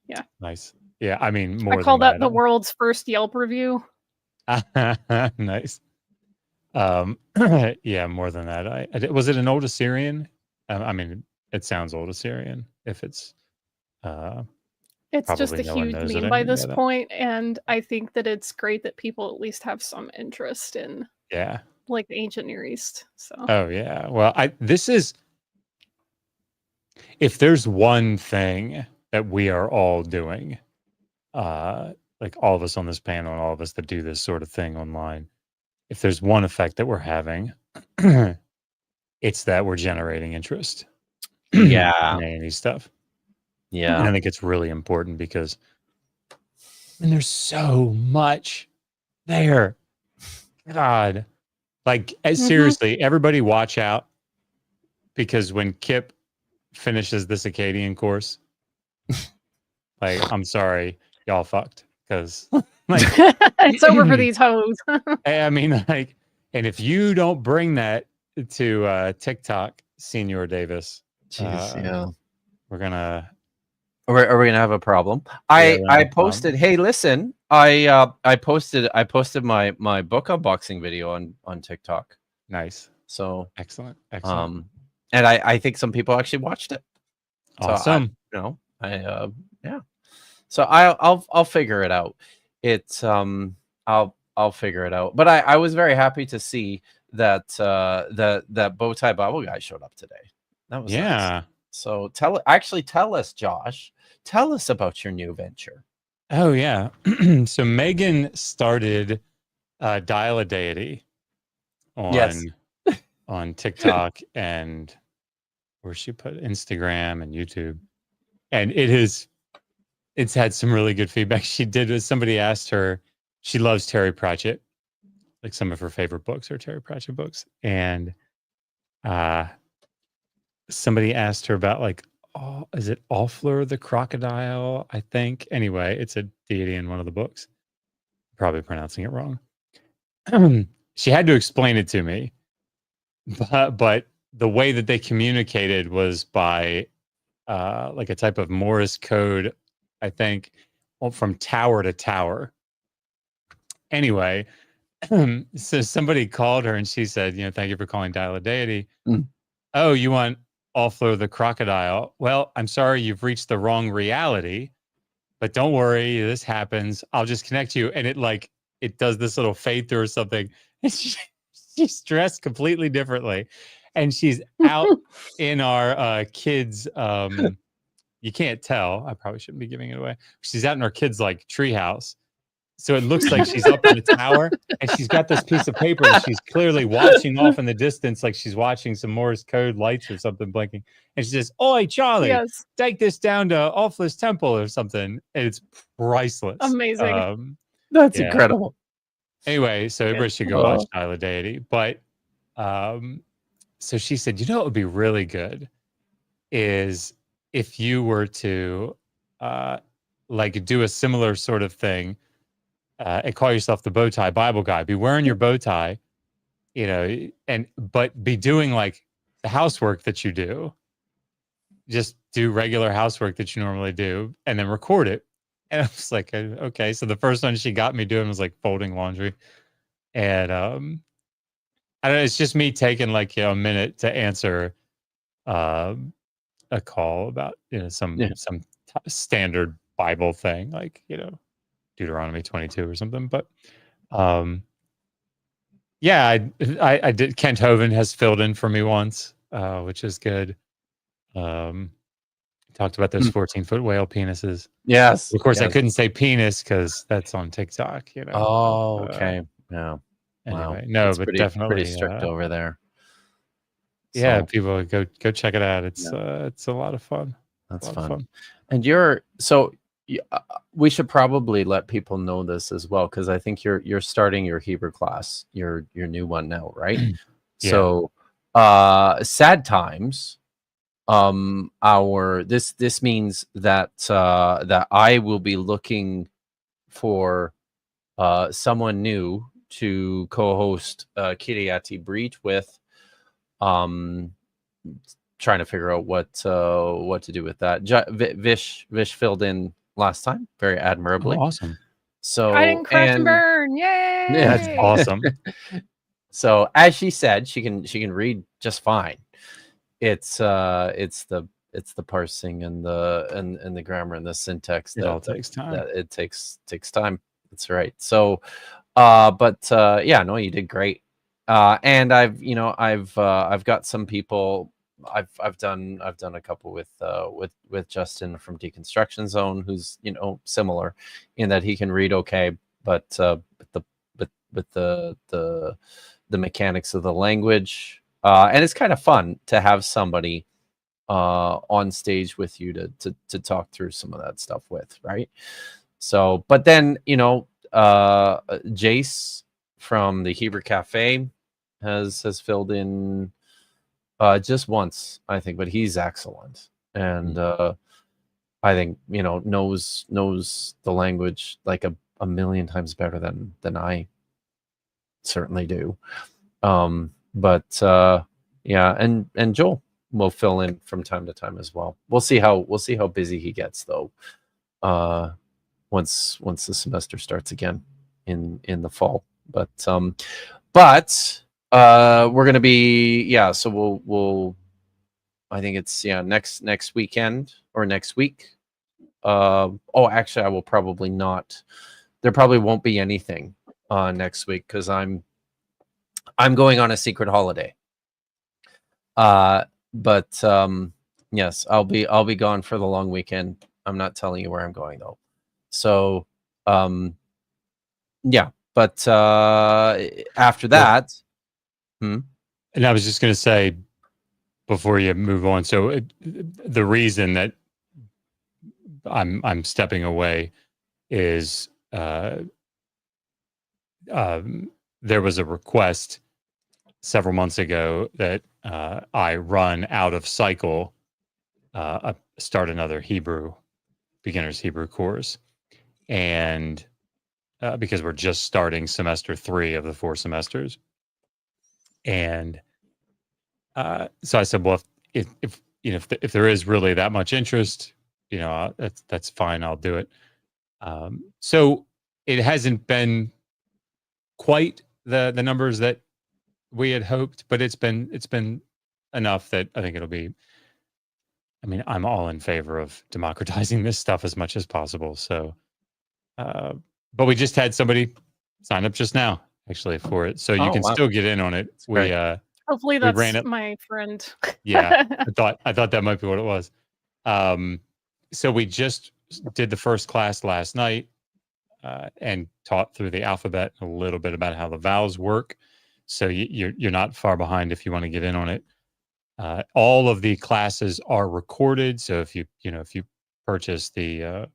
Yeah. Nice. Yeah, I mean, more. I call that the world's first Yelp review. Nice. Yeah, more than that. Was it an old Assyrian? I mean, it sounds old Assyrian. If it's just a huge meme by this point, and I think that it's great that people at least have some interest in like the ancient Near East. So Oh yeah. Well, this is, if there's one thing that we are all doing, like all of us on this panel and all of us that do this sort of thing online, if there's one effect that we're having, it's that we're generating interest. Yeah. In any stuff. Yeah. And I think it's really important because there's so much there. God. Like, seriously, everybody watch out, because when Kip finishes this Akkadian course, like, I'm sorry, y'all fucked. Because, like, it's over for these hoes. I mean, like, and if you don't bring that to TikTok, Senor Davis, Jeez, yeah. we're gonna. Are we gonna have a problem? Yeah, I posted. Hey, listen, I posted my book unboxing video on TikTok. Nice. So excellent. And I think some people actually watched it. Awesome. So yeah. So I'll figure it out. It's I'll figure it out. But I was very happy to see that that bow tie Bible guy showed up today. That was nice. So tell us, Josh. Tell us about your new venture. Oh yeah. So Megan started Dial a Deity on TikTok and where she put Instagram and YouTube. And it's had some really good feedback. Somebody asked her, she loves Terry Pratchett. Like, some of her favorite books are Terry Pratchett books. And somebody asked her about, like, is it Offler the Crocodile? I think. Anyway, it's a deity in one of the books. Probably pronouncing it wrong. She had to explain it to me, but the way that they communicated was by like a type of Morse code, I think, from tower to tower. Anyway, so somebody called her and she said, thank you for calling Dial a Deity. Oh, you want Offler the Crocodile? Well, I'm sorry, you've reached the wrong reality, but don't worry, this happens. I'll just connect you. And it does this little fade through or something. And she's dressed completely differently. And she's out in our kids' you can't tell. I probably shouldn't be giving it away. She's out in our kids' like treehouse. So it looks like she's up in the tower and she's got this piece of paper and she's clearly watching off in the distance, like she's watching some Morse code lights or something blinking. And she says, "Oi, Charlie, take this down to Offler's Temple or something." And it's priceless. Amazing. That's incredible. Anyway, so everybody should go watch Dial a Deity. But so she said, what would be really good is if you were to like do a similar sort of thing and call yourself the Bow Tie Bible Guy. Be wearing your bow tie, but be doing like the housework that you do. Just do regular housework that you normally do and then record it. And I was like, okay. So the first one she got me doing was like folding laundry. And I don't know, it's just me taking like a minute to answer a call about some standard Bible thing, like Deuteronomy 22 or something. But I did. Kent Hovind has filled in for me once, which is good. Talked about those 14-foot whale penises. Yes. Of course, I couldn't say penis because that's on TikTok. Oh, okay. Yeah. Anyway, wow. no, It's but pretty, definitely pretty strict over there. Yeah, So, people go check it out. It's a lot of fun. That's fun. And we should probably let people know this as well, because I think you're starting your Hebrew class, your new one now, right? Yeah. So sad times. This means that that I will be looking for someone new to co-host Kiryati Brit with, trying to figure out what to do with that. Vish filled in last time very admirably. Oh, awesome. So I didn't crash and burn. Yay! Yeah, that's awesome. So as she said, she can read just fine. It's the parsing and the grammar and the syntax It all takes time. It takes time. That's right. So, but yeah, no, you did great. And I've got some people. I've done a couple with Justin from Deconstruction Zone, who's similar in that he can read okay, but the mechanics of the language, and it's kind of fun to have somebody on stage with you to talk through some of that stuff with, right? So, but then Jace from the Hebrew Cafe has filled in just once, I think, but he's excellent, and I think knows the language like a million times better than I certainly do. But yeah, and Joel will fill in from time to time as well. We'll see how busy he gets though. Once the semester starts again in the fall, but we're gonna be so we'll I think it's next weekend or next week. Actually, I will probably not. There probably won't be anything next week because I'm going on a secret holiday. But yes, I'll be gone for the long weekend. I'm not telling you where I'm going though. So yeah, but after that, and I was just going to say before you move on. So the reason that I'm stepping away is there was a request several months ago that I run out of cycle, start another beginner's Hebrew course, and because we're just starting semester 3 of the 4 semesters, and so I said, well, if there is really that much interest, that's fine. I'll do it. So it hasn't been quite the numbers that we had hoped, but it's been enough that I think it'll be. I mean, I'm all in favor of democratizing this stuff as much as possible. So, but we just had somebody sign up just now, actually, for it, so you can still get in on it. Hopefully that's my friend. Yeah, I thought that might be what it was. So we just did the first class last night and taught through the alphabet a little bit about how the vowels work. So you're not far behind if you want to get in on it. All of the classes are recorded, so if you purchase the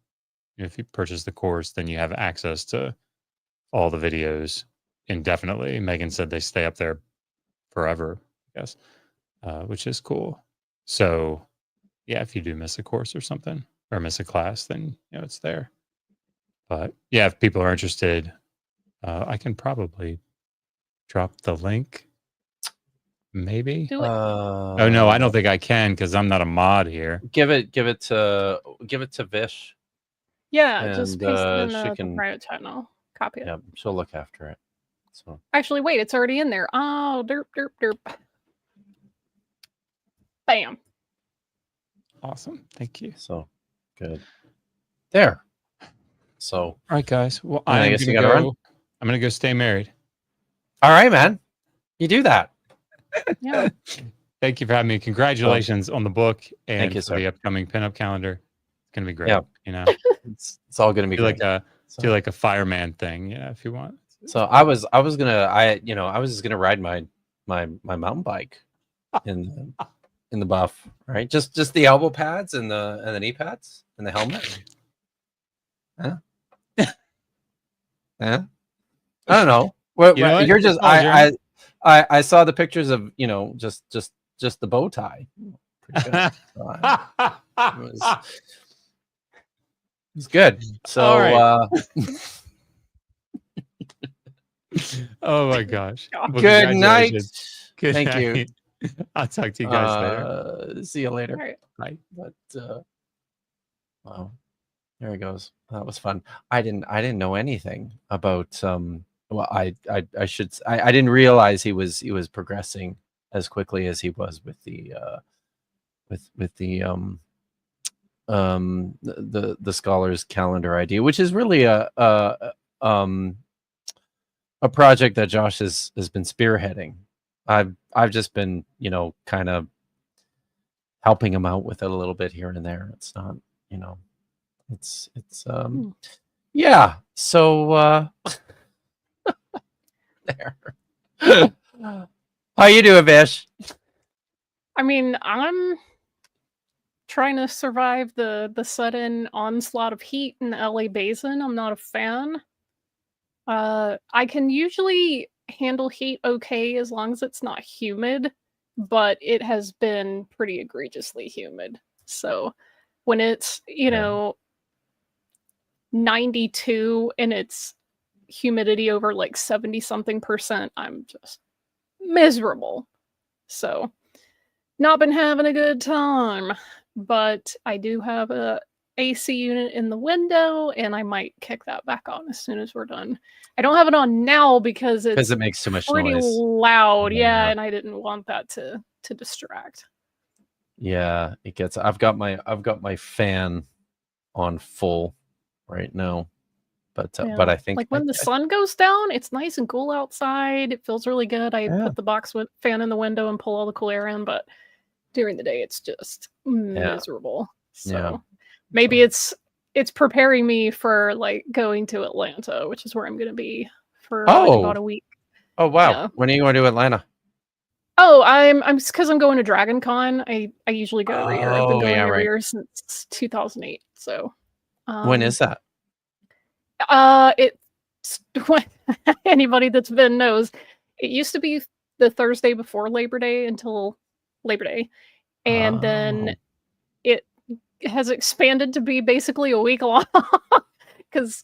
course, then you have access to all the videos indefinitely. Megan said they stay up there forever, I guess, which is cool. So yeah, if you do miss a course or something or miss a class, then it's there. But yeah, if people are interested, I can probably drop the link. Maybe. Oh no, I don't think I can because I'm not a mod here. Give it to Vish. Yeah, just paste it in the private chat and I'll copy it. Yeah, she'll look after it. So actually, wait, it's already in there. Oh, derp, derp, derp. Bam. Awesome. Thank you. So good. There. So all right, guys. Well, I guess you gotta run. I'm gonna go stay married. All right, man. You do that. Yeah. Thank you for having me. Congratulations on the book and you, for the upcoming pinup calendar. It's gonna be great. Yeah. It's all gonna be do great. Do like a fireman thing, if you want. So I was just gonna ride my mountain bike in the buff, right? Just the elbow pads and the knee pads and the helmet. Huh? Yeah. I don't know. You're just I saw the pictures of just the bow tie. Pretty good. It was good. So right. Oh my gosh. Well, good night. Good Thank night. you. I'll talk to you guys later. See you later. All right. Bye. But wow. There he goes. That was fun. I didn't know anything about well, I didn't realize he was progressing as quickly as he was with the scholars calendar idea, which is really a project that Josh has been spearheading. I've just been, kind of helping him out with it a little bit here and there. It's not, it's yeah. So there. How you doing, Vish? I mean, I'm trying to survive the sudden onslaught of heat in the LA Basin. I'm not a fan. I can usually handle heat okay as long as it's not humid, but it has been pretty egregiously humid. So when it's, 92 and it's humidity over like 70 something percent, I'm just miserable. So not been having a good time, but I do have a AC unit in the window and I might kick that back on as soon as we're done. I don't have it on now because it makes too much pretty noise. loud. Yeah, and I didn't want that to distract. Yeah, it gets. I've got my fan on full right now, but I think like when the sun goes down, it's nice and cool outside. It feels really good. I put the box fan in the window and pull all the cool air in, but during the day it's just miserable. So maybe it's preparing me for like going to Atlanta, which is where I'm going to be for like about a week. Oh wow! Yeah. When are you going to Atlanta? Oh, I'm because I'm going to Dragon Con. I usually go every year. I've been going every year since 2008. So when is that? It's anybody that's been knows. It used to be the Thursday before Labor Day until Labor Day, and then it has expanded to be basically a week long because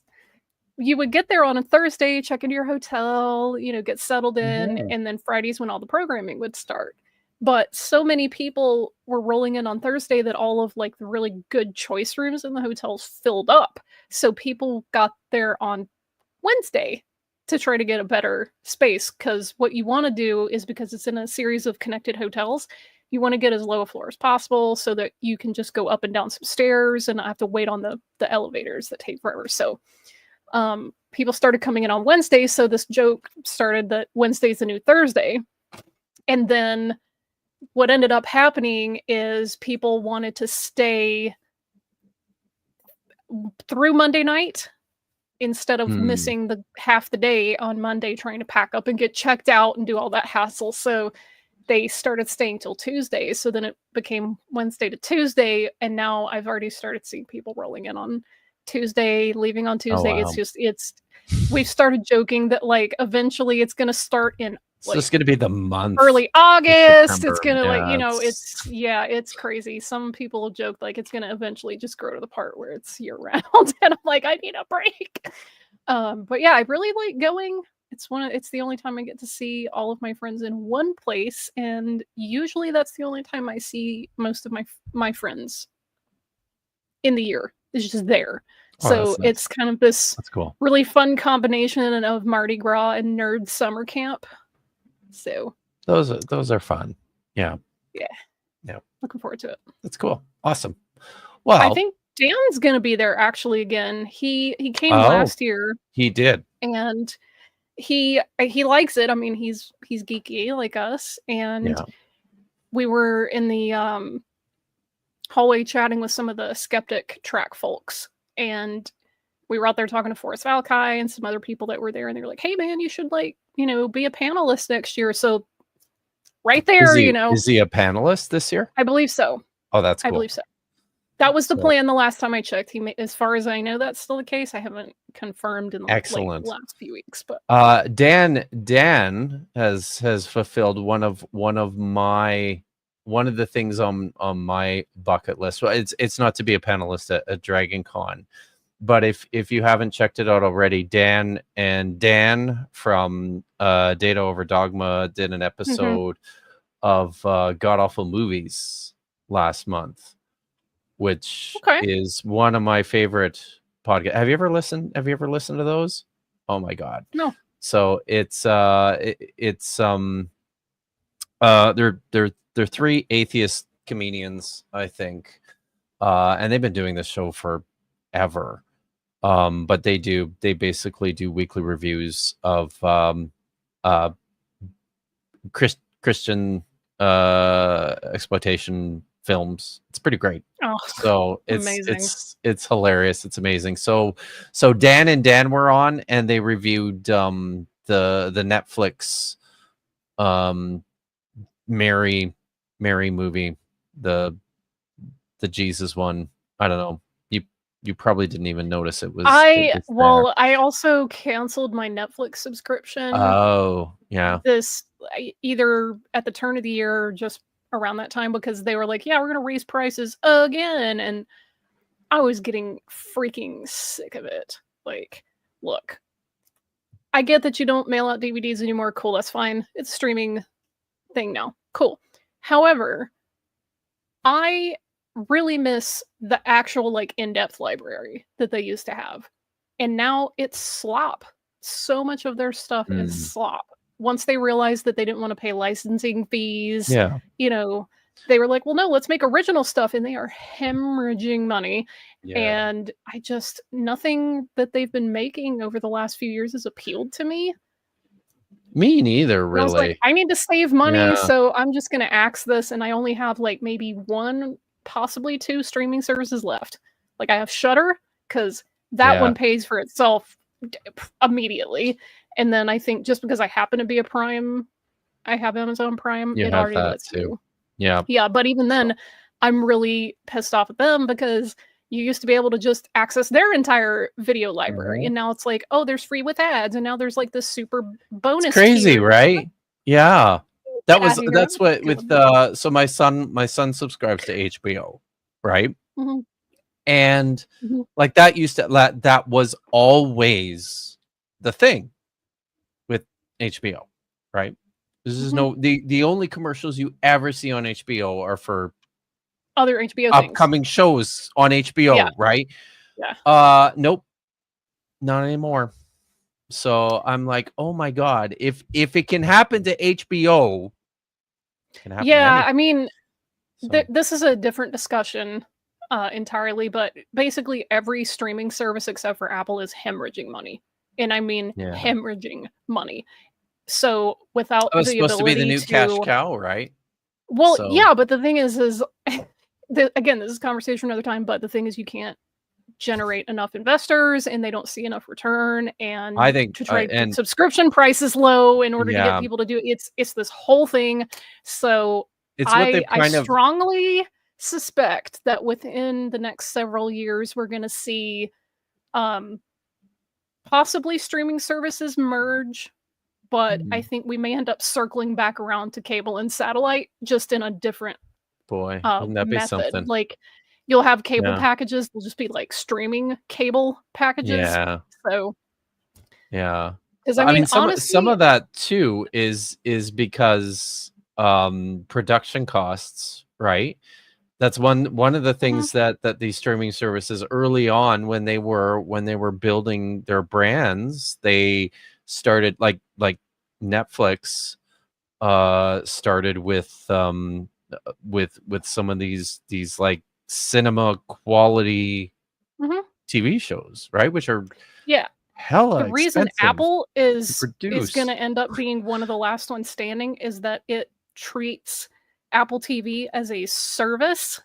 you would get there on a Thursday, check into your hotel, get settled in, and then Friday's when all the programming would start. But so many people were rolling in on Thursday that all of like the really good choice rooms in the hotels filled up. So people got there on Wednesday to try to get a better space, because what you want to do is, because it's in a series of connected hotels, you want to get as low a floor as possible so that you can just go up and down some stairs and not have to wait on the elevators that take forever. So people started coming in on Wednesday, so this joke started that Wednesday's the new Thursday. And then what ended up happening is people wanted to stay through Monday night instead of missing the half the day on Monday trying to pack up and get checked out and do all that hassle. So they started staying till Tuesday. So then it became Wednesday to Tuesday. And now I've already started seeing people rolling in on Tuesday, leaving on Tuesday. Oh, wow. We've started joking that like eventually it's going to start in so it's going to be the month early August. September. It's going to it's crazy. Some people joke like it's going to eventually just grow to the part where it's year round. And I'm like, I need a break. But yeah, I really like going. It's the only time I get to see all of my friends in one place. And usually that's the only time I see most of my friends in the year. It's just there. So nice. it's kind of this really fun combination of Mardi Gras and nerd summer camp. So those are fun. Yeah. Looking forward to it. That's cool. Awesome. Well, I think Dan's gonna be there actually again. He came last year. He did, and he likes it. I mean, he's geeky like us, and we were in the hallway chatting with some of the skeptic track folks, and we were out there talking to Forrest Valkai and some other people that were there, and they were like, "Hey man, you should be a panelist next year." So right there, is he a panelist this year? I believe so. Oh, that's cool. I believe so. That was the plan the last time I checked. As far as I know, that's still the case. I haven't confirmed in the last few weeks, but Dan has fulfilled one of the things on my bucket list. Well, it's not to be a panelist at Dragon Con, but if you haven't checked it out already, Dan from Data Over Dogma did an episode of God Awful Movies last month, which is one of my favorite podcasts. Have you ever listened to those? Oh my God. No. So they're three atheist comedians, I think. And they've been doing this show forever. But they basically do weekly reviews of Christian exploitation films. It's pretty great. Oh, So amazing. it's hilarious. It's amazing. So Dan and Dan were on, and they reviewed the Netflix Mary movie, the Jesus one. I don't know. You probably didn't even notice it was. I there. I also canceled my Netflix subscription. Oh, yeah. Either at the turn of the year or just around that time, because they were like, yeah, we're gonna raise prices again, and I was getting freaking sick of it. Like, look, I get that you don't mail out DVDs anymore. Cool, that's fine. It's a streaming thing now. Cool. However, I really miss the actual like in-depth library that they used to have. And now it's slop. So much of their stuff is slop. Once they realized that they didn't want to pay licensing fees, you know, they were like, well, no, let's make original stuff. And they are hemorrhaging money. Yeah. And nothing that they've been making over the last few years has appealed to me. Me neither, And I was really. like, I need to save money, Yeah. so I'm just going to axe this. And I only have like maybe 1, possibly 2 streaming services left. Like I have Shudder, because that one pays for itself immediately. And then I think just because I happen to be a Prime, I have Amazon Prime, it already lets you. Yeah. Yeah, but even then, I'm really pissed off at them because you used to be able to just access their entire video library, and now it's like, oh, there's free with ads, and now there's like this super bonus. It's crazy, tier. right? Yeah. That's what with so my son subscribes to HBO, right? Mm-hmm. And like that was always the thing with HBO, right? This is the only commercials you ever see on HBO are for other HBO upcoming shows on HBO, right? Yeah. Nope, not anymore. So I'm like, oh my god, if it can happen to HBO, it can happen. Yeah, I mean, this is a different discussion entirely, but basically every streaming service except for Apple is hemorrhaging money, and I mean hemorrhaging money. So without that was the supposed ability to be the new cash cow, right? Well, yeah, but the thing is again, this is a conversation another time, but the thing is you can't generate enough investors and they don't see enough return, and I think to try to keep subscription prices low in order to get people to do it's this whole thing. So I strongly suspect that within the next several years we're going to see possibly streaming services merge, but I think we may end up circling back around to cable and satellite, just in a different wouldn't that be method. something? Like you'll have cable packages, they'll just be like streaming cable packages. Yeah. So yeah. Because I mean honestly, some of that too is because production costs, right? That's one of the things that these streaming services early on, when they were building their brands, they started like Netflix started with some of these like cinema quality TV shows, right? Which are hella the reason expensive Apple is produce. going to end up being one of the last ones standing is that it treats Apple TV as a service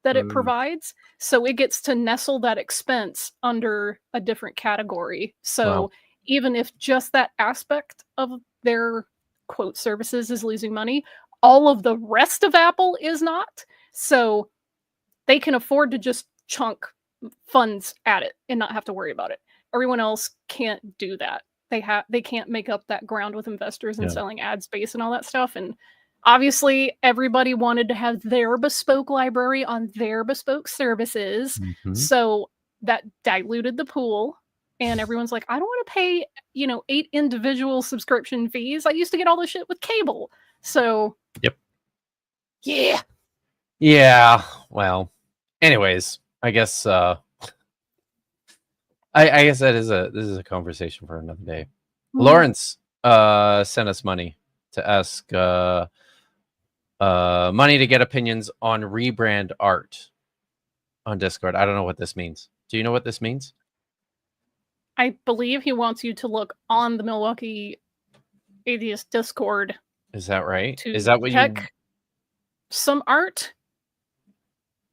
that it provides, so it gets to nestle that expense under a different category. So even if just that aspect of their quote services is losing money, all of the rest of Apple is not. So they can afford to just chunk funds at it and not have to worry about it. Everyone else can't do that. They can't make up that ground with investors and selling ad space and all that stuff. And obviously everybody wanted to have their bespoke library on their bespoke services. So that diluted the pool. And everyone's like, I don't want to pay, 8 individual subscription fees. I used to get all this shit with cable. So yeah. Well, anyways, I guess I guess this is a conversation for another day. Lawrence sent us money to ask money to get opinions on rebrand art on Discord. I don't know what this means. Do you know what this means? I believe he wants you to look on the Milwaukee Atheist Discord. Is that right? To Is that what check some art?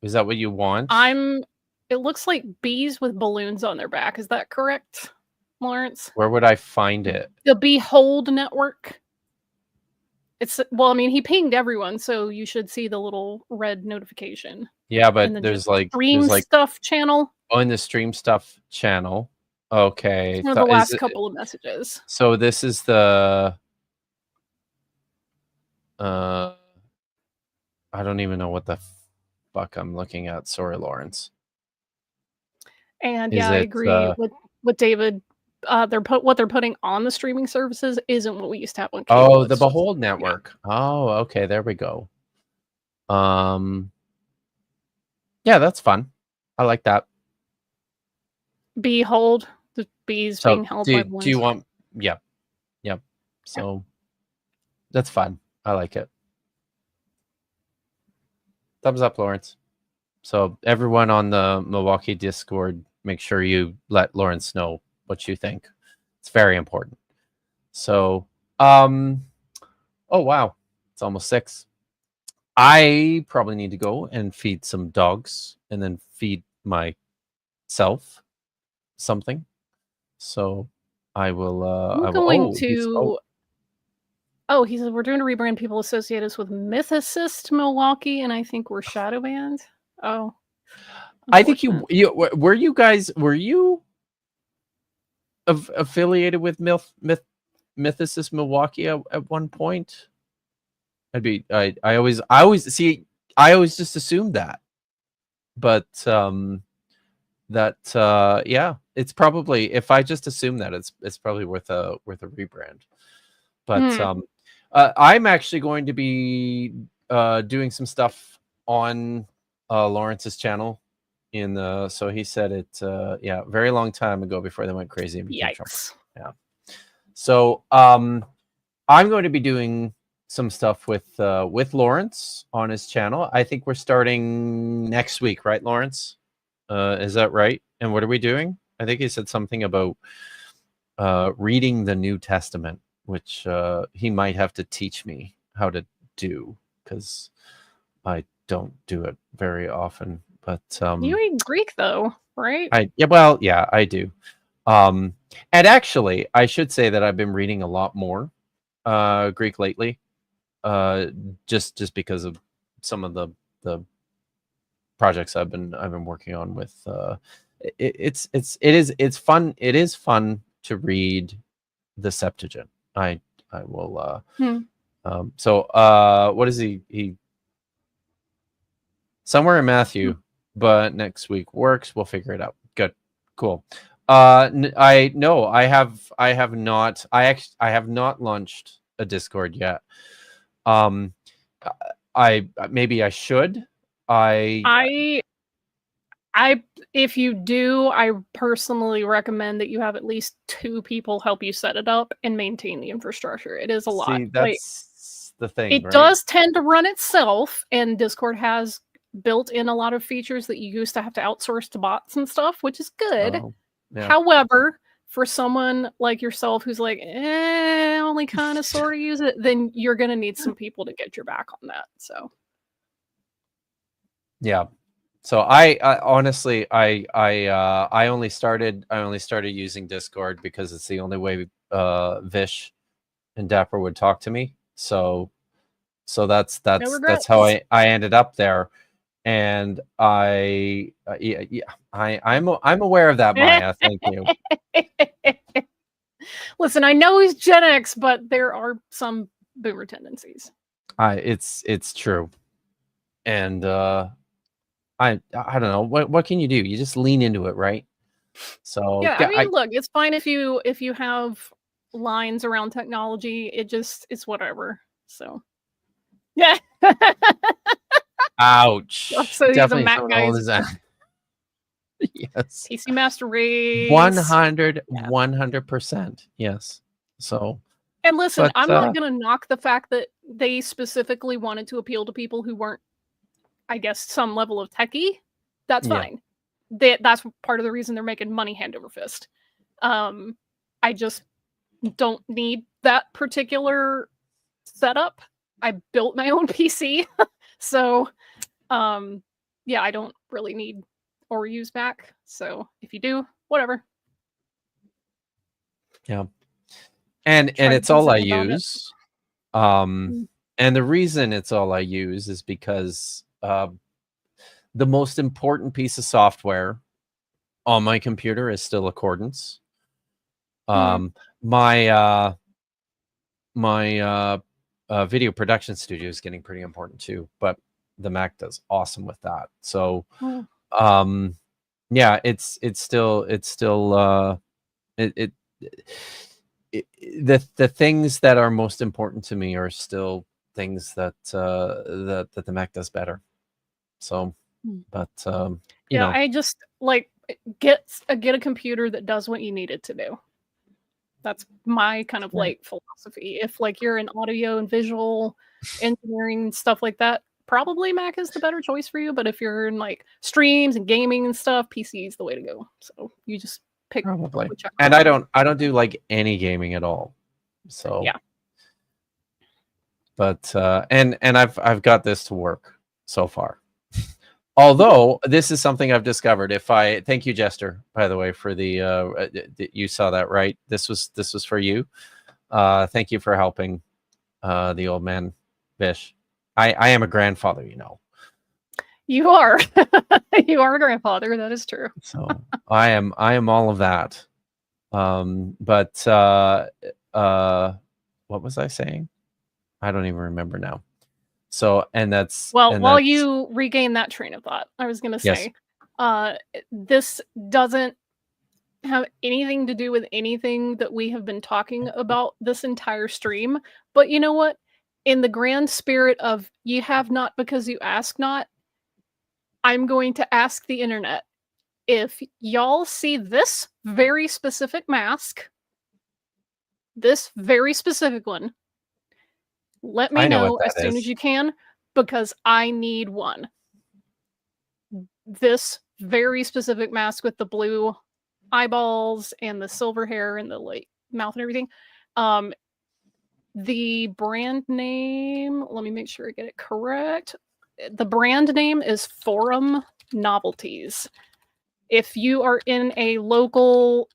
Is that what you want? It looks like bees with balloons on their back. Is that correct, Lawrence? Where would I find it? The Behold Network. Well, I mean, he pinged everyone, so you should see the little red notification. Yeah, but there's like stuff channel. Oh, in the stream stuff channel. Okay. It's one of the last couple of messages. So this is the I don't even know what the fuck I'm looking at. Sorry, Lawrence. And yeah, I agree with David. What they're putting on the streaming services isn't what we used to have on cable. Oh, the Behold Network. Yeah. Oh, okay, there we go. Yeah, that's fun. I like that. Behold, the bees being held by balloons. Do you want? Yep. So that's fun. I like it. Thumbs up, Lawrence. So everyone on the Milwaukee Discord, make sure you let Lawrence know what you think. It's very important. So, oh wow, it's almost 6. I probably need to go and feed some dogs and then feed myself something. So I will. I'm going to. Oh, he says we're doing a rebrand. People associate us with Mythicist Milwaukee, and I think we're shadow banned. Oh, I think you were you guys affiliated with Mythicist Milwaukee at one point. I always just assumed that, but yeah, it's probably, if I just assume that, it's probably worth a rebrand. But I'm actually going to be doing some stuff on Lawrence's channel so he said it very long time ago before they went crazy and became Trump. Yeah. So I'm going to be doing some stuff with Lawrence on his channel. I think we're starting next week, right, Lawrence? Is that right? And what are we doing? I think he said something about reading the New Testament, which he might have to teach me how to do, because I don't do it very often. But you read Greek though, right? I do. And actually, I should say that I've been reading a lot more Greek lately, just because of some of the projects I've been working on with. It is fun. It is fun to read the Septuagint. I will. So what is he? Somewhere in Matthew, but next week works. We'll figure it out. Good, cool. I have not launched a Discord yet. Maybe I should. If you do, I personally recommend that you have at least 2 people help you set it up and maintain the infrastructure. It is a lot. See, that's the thing. It does tend to run itself, and Discord has built in a lot of features that you used to have to outsource to bots and stuff, which is good. Oh, yeah. However, for someone like yourself who's like, only kind of sort of use it, then you're going to need some people to get your back on that. So, yeah. So I honestly, I only started using Discord because it's the only way Vish and Dapper would talk to me. So that's how I ended up there. And I'm aware of that, Maya. Thank you. Listen, I know he's Gen X, but there are some boomer tendencies. It's true. And I don't know, what can you do? You just lean into it, right? So yeah, I mean, look, it's fine if you have lines around technology. It's whatever. So yeah. Ouch. So definitely Mac guys. Yes. PC Master Race. 100%. Yes. So. And listen, I'm not going to knock the fact that they specifically wanted to appeal to people who weren't, I guess, some level of techie. That's fine. That's part of the reason they're making money hand over fist. I just don't need that particular setup. I built my own PC, so yeah, I don't really need or use Mac. So if you do, whatever. Yeah. And Try to it's do all I something about it. use. And the reason it's all I use is because the most important piece of software on my computer is still Accordance. My video production studio is getting pretty important too, but the Mac does awesome with that. So yeah, it's still the things that are most important to me are still things that that the Mac does better. So, but you know, I just like get a computer that does what you need it to do. That's my kind of like philosophy. If like you're in audio and visual engineering stuff like that, probably Mac is the better choice for you. But if you're in like streams and gaming and stuff, PC is the way to go. So you just pick probably. whichever. And I don't do like any gaming at all. So yeah. But and I've got this to work so far. Although this is something I've discovered. If I thank you, Jester, by the way, for the you saw that, right? This was for you. Thank you for helping the old man Bish. I am a grandfather, you know. You are. You are a grandfather, that is true. So I am all of that. But what was I saying? I don't even remember now. So, and that's while you regain that train of thought, I was going to say, this doesn't have anything to do with anything that we have been talking about this entire stream. But you know what? In the grand spirit of ye have not because you ask not, I'm going to ask the internet if y'all see this very specific mask, this very specific one. Let me know as soon as you can, because I need one. This very specific mask with the blue eyeballs and the silver hair and the like mouth and everything. The brand name, let me make sure I get it correct. The brand name is Forum Novelties. If you are in a local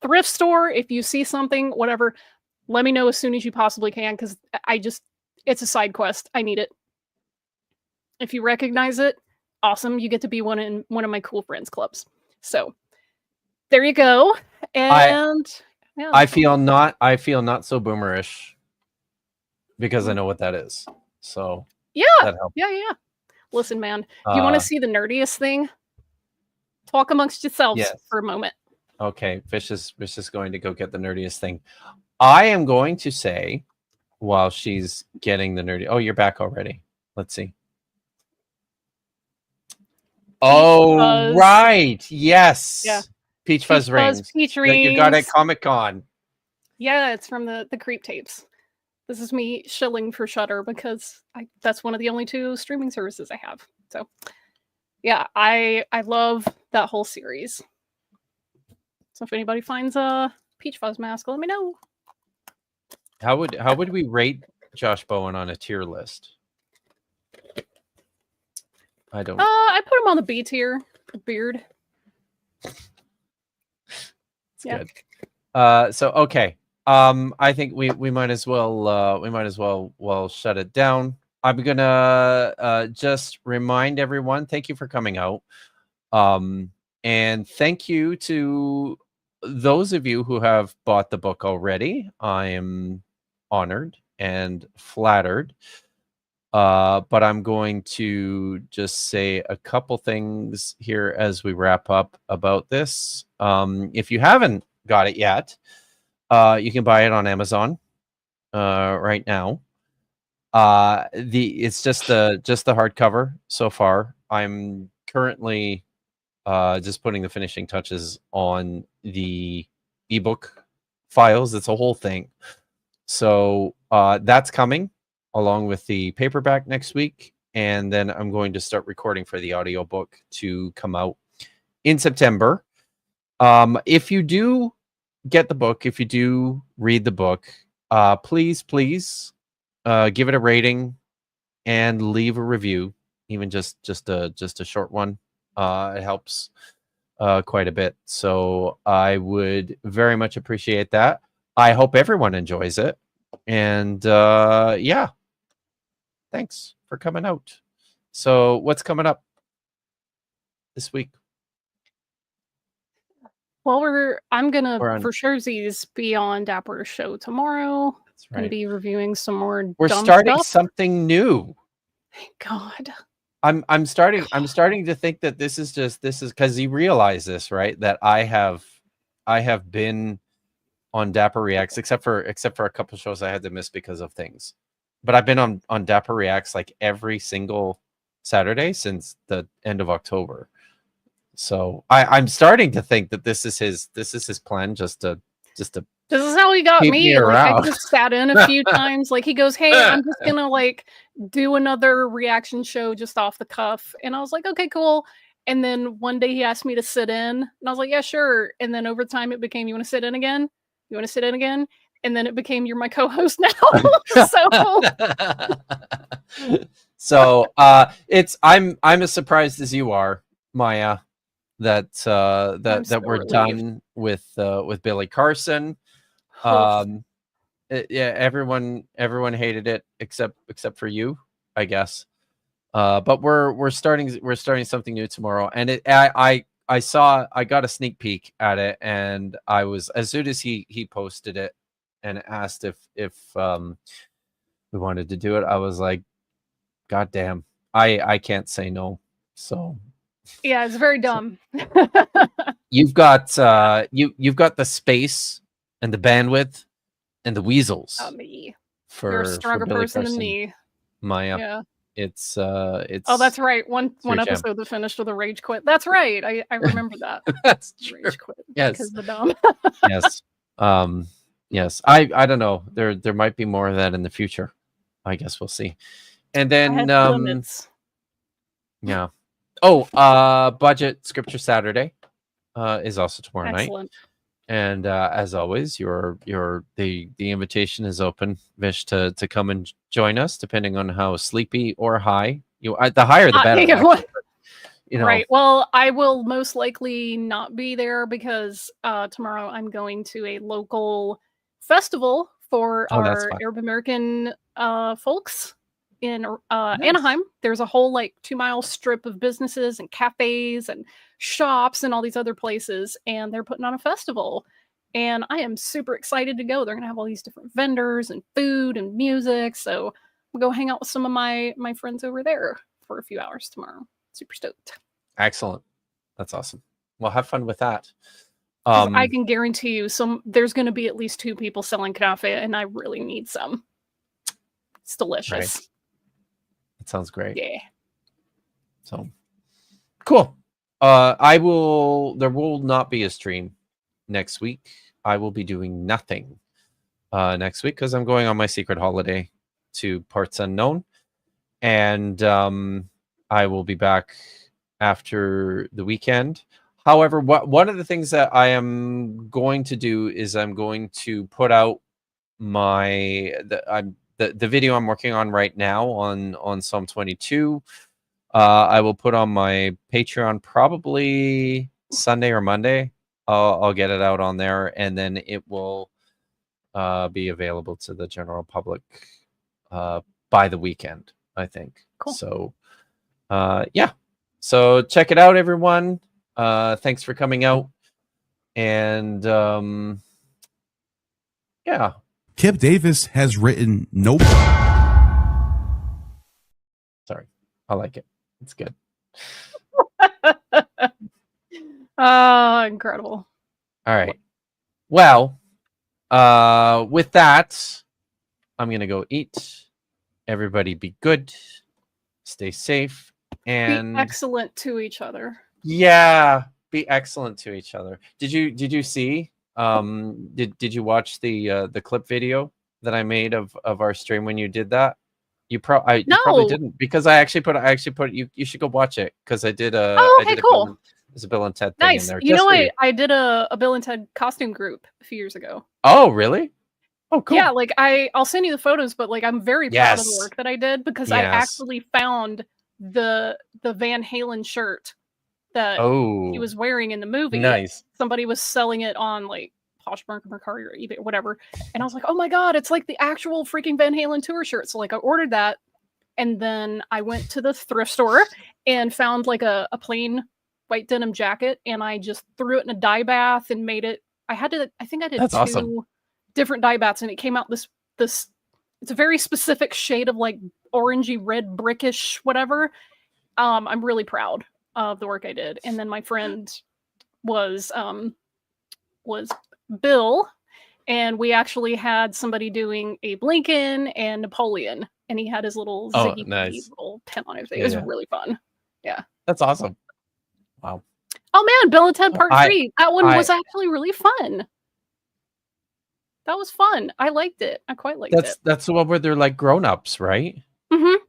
thrift store, if you see something, whatever, let me know as soon as you possibly can, because it's a side quest. I need it. If you recognize it, awesome. You get to be one in one of my cool friends clubs. So there you go. And I feel not so boomerish because I know what that is. So yeah. Listen, man, you want to see the nerdiest thing? Talk amongst yourselves for a moment. Okay, Fish is going to go get the nerdiest thing. I am going to say, while she's getting the nerdy. Oh, you're back already. Let's see. Oh, right. Yes. Yeah. Peach Fuzz rings. Peach rings. You got at Comic-Con. Yeah, it's from the Creep tapes. This is me shilling for Shudder because that's one of the only 2 streaming services I have. So yeah, I love that whole series. So if anybody finds a Peach Fuzz mask, let me know. How would we rate Josh Bowen on a tier list? I don't. I put him on the B tier. Beard. It's good. So okay. I think we might as well shut it down. I'm gonna just remind everyone. Thank you for coming out. And thank you to those of you who have bought the book already. I am honored and flattered. But I'm going to just say a couple things here as we wrap up about this. If you haven't got it yet, you can buy it on Amazon right now. It's just the hardcover so far. I'm currently just putting the finishing touches on the ebook files. It's a whole thing. So that's coming along with the paperback next week. And then I'm going to start recording for the audiobook to come out in September. If you do get the book, if you do read the book, please give it a rating and leave a review, even just a short one. It helps quite a bit. So I would very much appreciate that. I hope everyone enjoys it. And yeah, thanks for coming out. So what's coming up this week? Well, I'm gonna We're on- for surezies be on Dapper's show tomorrow. That's Gonna right. be reviewing some more. We're dumb starting stuff. something new. Thank God. I'm starting to think that this is because you realize this, right? That I have been on Dapper Reacts, except for a couple shows I had to miss because of things. But I've been on Dapper Reacts like every single Saturday since the end of October. So I'm starting to think that this is his plan, just to This is how he got keep me. me Like I around. just sat in a few times. Like he goes, "Hey, I'm just gonna like do another reaction show just off the cuff," and I was like, "Okay, cool." And then one day he asked me to sit in, and I was like, "Yeah, sure." And then over time it became, "You want to sit in again? You want to sit in again?" And then it became, "You're my co-host now." So it's I'm as surprised as you are, Maya, that I'm that so we're relieved. done with Billy Carson. Yeah, everyone hated it except for you, I guess. But we're starting something new tomorrow, and I got a sneak peek at it, and I was, as soon as he posted it and asked if we wanted to do it, I was like, God damn, I can't say no. So Yeah, it's very dumb. you've got you've got the space and the bandwidth and the weasels Not me. for You're a stronger Billy person than Carson. me. Maya. Yeah. It's Oh, that's right. One your jam. episode that finished with a rage quit. That's right. I remember that. That's true. Rage quit. Yes. Because of the dumb. Yes. Yes. I don't know. There might be more of that in the future. I guess we'll see. And then limits. yeah. Oh, budget scripture Saturday is also tomorrow night. Excellent. And as always, the invitation is open, Vish, to come and join us, depending on how sleepy or high you. The higher the better. Actually, you know. Right. Well, I will most likely not be there because tomorrow I'm going to a local festival for our Arab American folks in Anaheim. There's a whole like 2-mile strip of businesses and cafes and shops and all these other places, and they're putting on a festival. And I am super excited to go. They're gonna have all these different vendors and food and music. So we'll go hang out with some of my friends over there for a few hours tomorrow. Super stoked. Excellent. That's awesome. Well, have fun with that. I can guarantee you there's going to be at least 2 people selling knafe, and I really need some. It's delicious. Right. That sounds great. Yeah. So cool. There will not be a stream next week. I will be doing nothing next week because I'm going on my secret holiday to parts unknown, and I will be back after the weekend. However, one of the things that I am going to do is I'm going to put out the video I'm working on right now on Psalm 22. I will put on my Patreon probably Sunday or Monday. I'll get it out on there, and then it will be available to the general public by the weekend, I think. Cool. So yeah. So check it out, everyone. Thanks for coming out. And yeah. Kip Davis has written no. Sorry. I like it. It's good. Incredible. All right. Well, with that, I'm going to go eat. Everybody be good. Stay safe. And be excellent to each other. Yeah, be excellent to each other. Did you see? Did you watch the clip video that I made of our stream when you did that? You probably didn't, because I actually put you should go watch it because I did a cool. There's a Bill and Ted thing in Nice. there. You just know, for you. I did a Bill and Ted costume group a few years ago. Oh, really? Oh, cool. Yeah, like I'll send you the photos, but like I'm very proud of the Yes. work that I did because I Yes. actually found the Van Halen shirt that Oh, he was wearing in the movie. nice. Somebody was selling it on like Poshmark or Mercari or eBay or whatever, and I was like, oh my god, it's like the actual freaking Van Halen tour shirt. So like I ordered that, and then I went to the thrift store and found like a plain white denim jacket, and I just threw it in a dye bath and made it. I think I did That's two awesome. different dye baths, and it came out this it's a very specific shade of like orangey red brickish whatever. I'm really proud of the work I did. And then my friend was Bill, and we actually had somebody doing Abe Lincoln and Napoleon, and he had his little Ziggy nice. little pin on his face. It was Yeah. really fun. That's awesome. Wow. Oh man, Bill and Ted Part 3. That one I- was actually really fun. That was fun. I liked it. I quite liked it. That's the one where they're like grown-ups, right? Mm-hmm.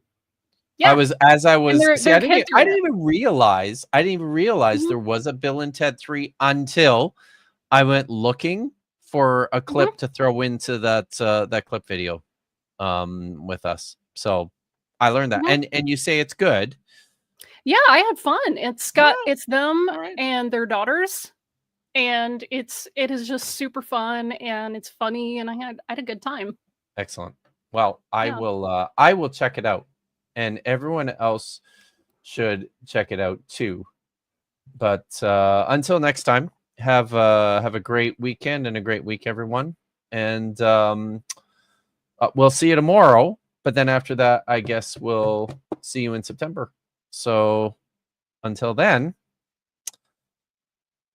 Yeah. I was they're I didn't kids are in even realize Mhm. there was a Bill and Ted 3 until I went looking for a clip to throw into that clip video with us. So I learned that. And you say it's good. Yeah, I had fun. It's them right. and their daughters, and it is just super fun and it's funny, and I had a good time. Excellent. Well, Yeah. I will check it out, and everyone else should check it out too. But until next time, have a great weekend and a great week, everyone. And we'll see you tomorrow. But then after that, I guess we'll see you in September. So until then,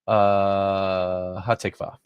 Hatikva.